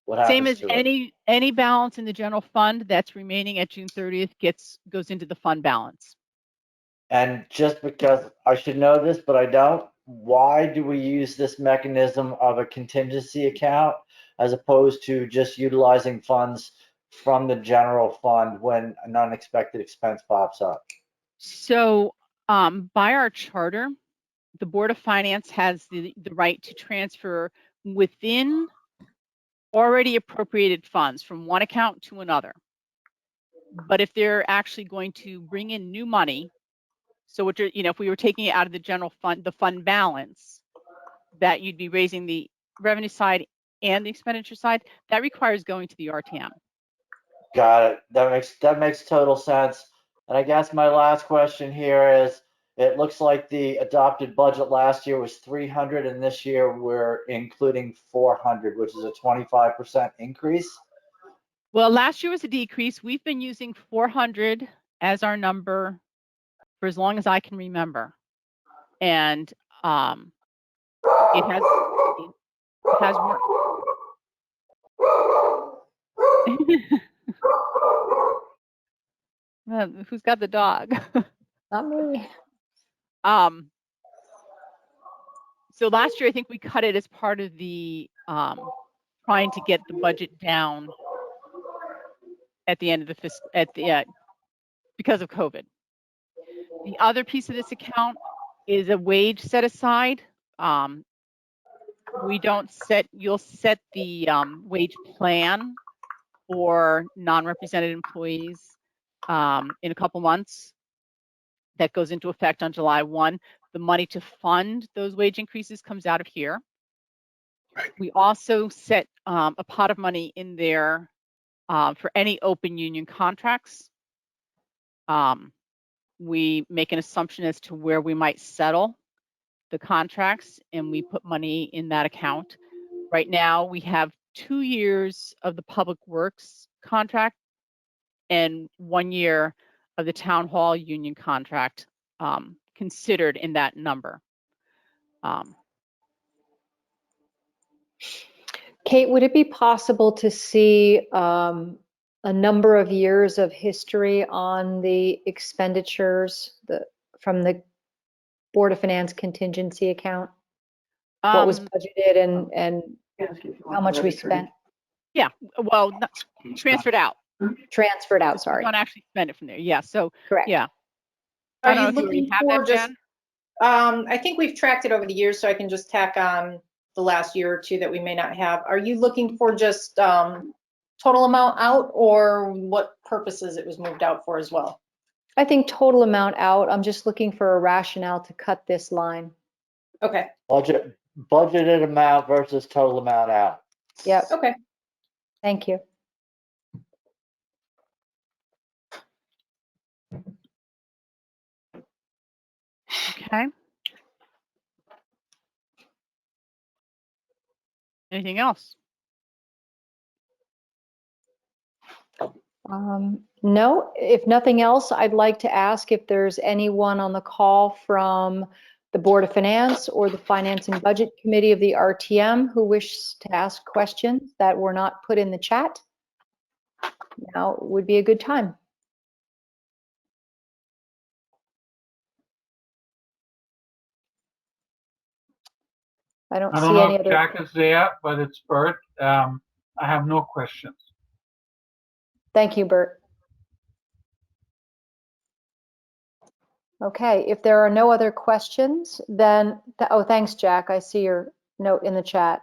What happens Same as to it? any balance in the general fund that's remaining at June 30th goes into the fund balance. And just because I should know this, but I don't, why do we use this mechanism of a contingency account as opposed to just utilizing funds from the general fund when an unexpected expense pops up? So by our charter, the Board of Finance has the right to transfer within already appropriated funds from one account to another. But if they're actually going to bring in new money, so if we were taking it out of the general fund, the fund balance, that you'd be raising the revenue side and the expenditure side, that requires going to the RTM. Got it. That makes total sense. And I guess my last question here is, it looks like the adopted budget last year was 300 and this year we're including 400, which is a 25% increase. Well, last year was a decrease. We've been using 400 as our number for as long as I can remember. And it has worked. Who's got the dog? Not me. So last year, I think we cut it as part of the trying to get the budget down at the end of the fiscal, because of COVID. The other piece of this account is a wage set aside. We don't set, you'll set the wage plan for non-represented employees in a couple months. That goes into effect on July 1. The money to fund those wage increases comes out of here. Right. We also set a pot of money in there for any open union contracts. We make an assumption as to where we might settle the contracts, and we put money in that account. Right now, we have 2 years of the public works contract and 1 year of the town hall union contract considered in that number. Kate, would it be possible to see a number of years of history on the expenditures from the Board of Finance contingency account? What was budgeted and how much we spent? Yeah, well, transferred out. Transferred out, sorry. We don't actually spend it from there. Yeah, so Correct. yeah. Are I don't you know if you already looking have for that, just, Jen? I think we've tracked it over the years, so I can just tack on the last year or two that we may not have. Are you looking for just total amount out, or what purposes it was moved out for as well? I think total amount out. I'm just looking for a rationale to cut this line. Okay, Budgeted amount versus total amount out. Yep, okay. thank you. Okay. Anything else? No, if nothing else, I'd like to ask if there's anyone on the call from the Board of Finance or the Finance and Budget Committee of the RTM who wishes to ask questions that were not put in the chat. Now would be a good time. I don't I see don't know any if other. Jack is there, but it's Bert. I have no questions. Thank you, Bert. Okay, if there are no other questions, then, oh, thanks, Jack. I see your note in the chat.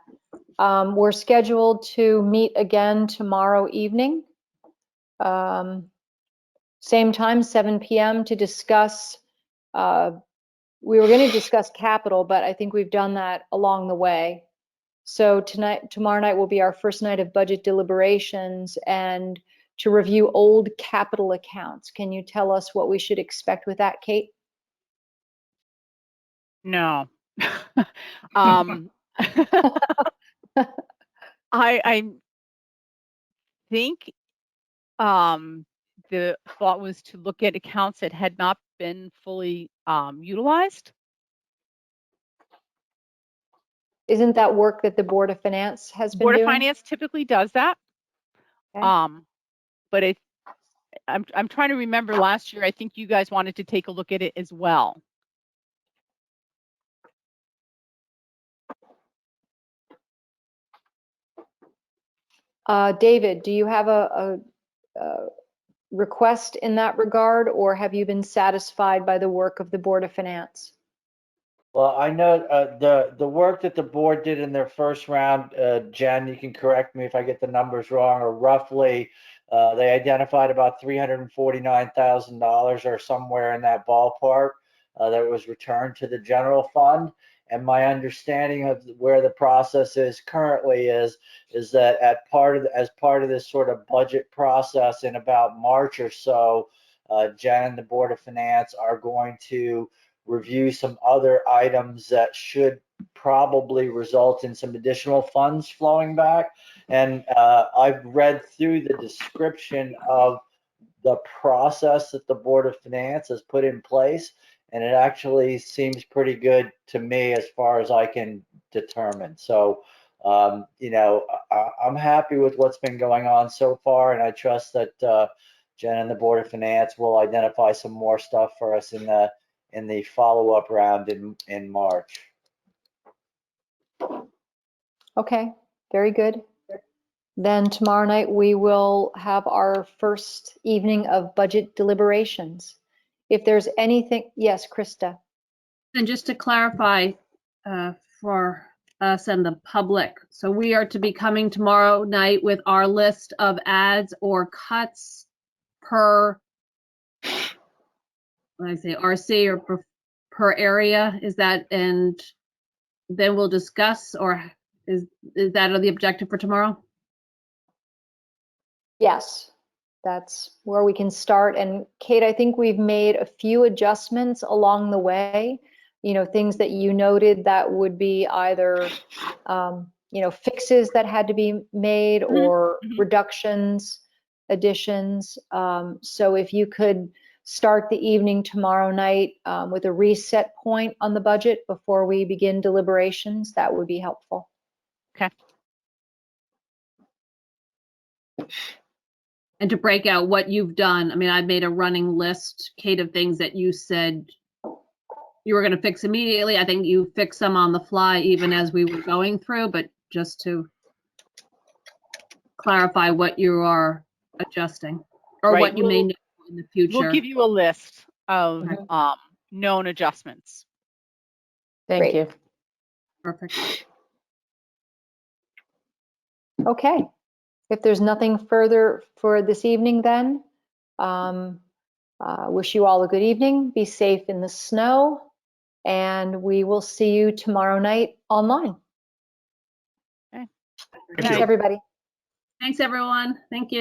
We're scheduled to meet again tomorrow evening. Same time, 7 p.m. to discuss, we were going to discuss capital, but I think we've done that along the way. So tomorrow night will be our first night of budget deliberations and to review old capital accounts. Can you tell us what we should expect with that, Kate? No. I think the thought was to look at accounts that had not been fully utilized. Isn't that work that the Board of Finance has been Board doing? of Finance typically does that. Okay. But I'm trying to remember last year, I think you guys wanted to take a look at it as well. David, do you have a request in that regard, or have you been satisfied by the work of the Board of Finance? Well, I know the work that the board did in their first round, Jen, you can correct me if I get the numbers wrong, or roughly they identified about $349,000 or somewhere in that ballpark that was returned to the general fund. And my understanding of where the process is currently is that as part of this sort of budget process in about March or so, Jen and the Board of Finance are going to review some other items that should probably result in some additional funds flowing back. And I've read through the description of the process that the Board of Finance has put in place, and it actually seems pretty good to me as far as I can determine. So, I'm happy with what's been going on so far, and I trust that Jen and the Board of Finance will identify some more stuff for us in the follow-up round in March. Okay, very good. Then tomorrow night, we will have our first evening of budget deliberations. If there's anything, yes, Krista. And just to clarify for us and the public, so we are to be coming tomorrow night with our list of adds or cuts per, when I say RC or per area, is that, and then we'll discuss, or is that the objective for tomorrow? Yes, that's where we can start. And Kate, I think we've made a few adjustments along the way, things that you noted that would be either, fixes that had to be made or reductions, additions. So if you could start the evening tomorrow night with a reset point on the budget before we begin deliberations, that would be helpful. Okay. And to break out what you've done. I mean, I've made a running list, Kate, of things that you said you were going to fix immediately. I think you fixed some on the fly even as we were going through, but just to clarify what you are adjusting or Right, what you may know in the future. We'll give you a list of known adjustments. Thank Great. you. Perfect. Okay. If there's nothing further for this evening, then wish you all a good evening. Be safe in the snow, and we will see you tomorrow night online. Okay. Thank Thanks, you. everybody. Thanks, everyone. Thank you.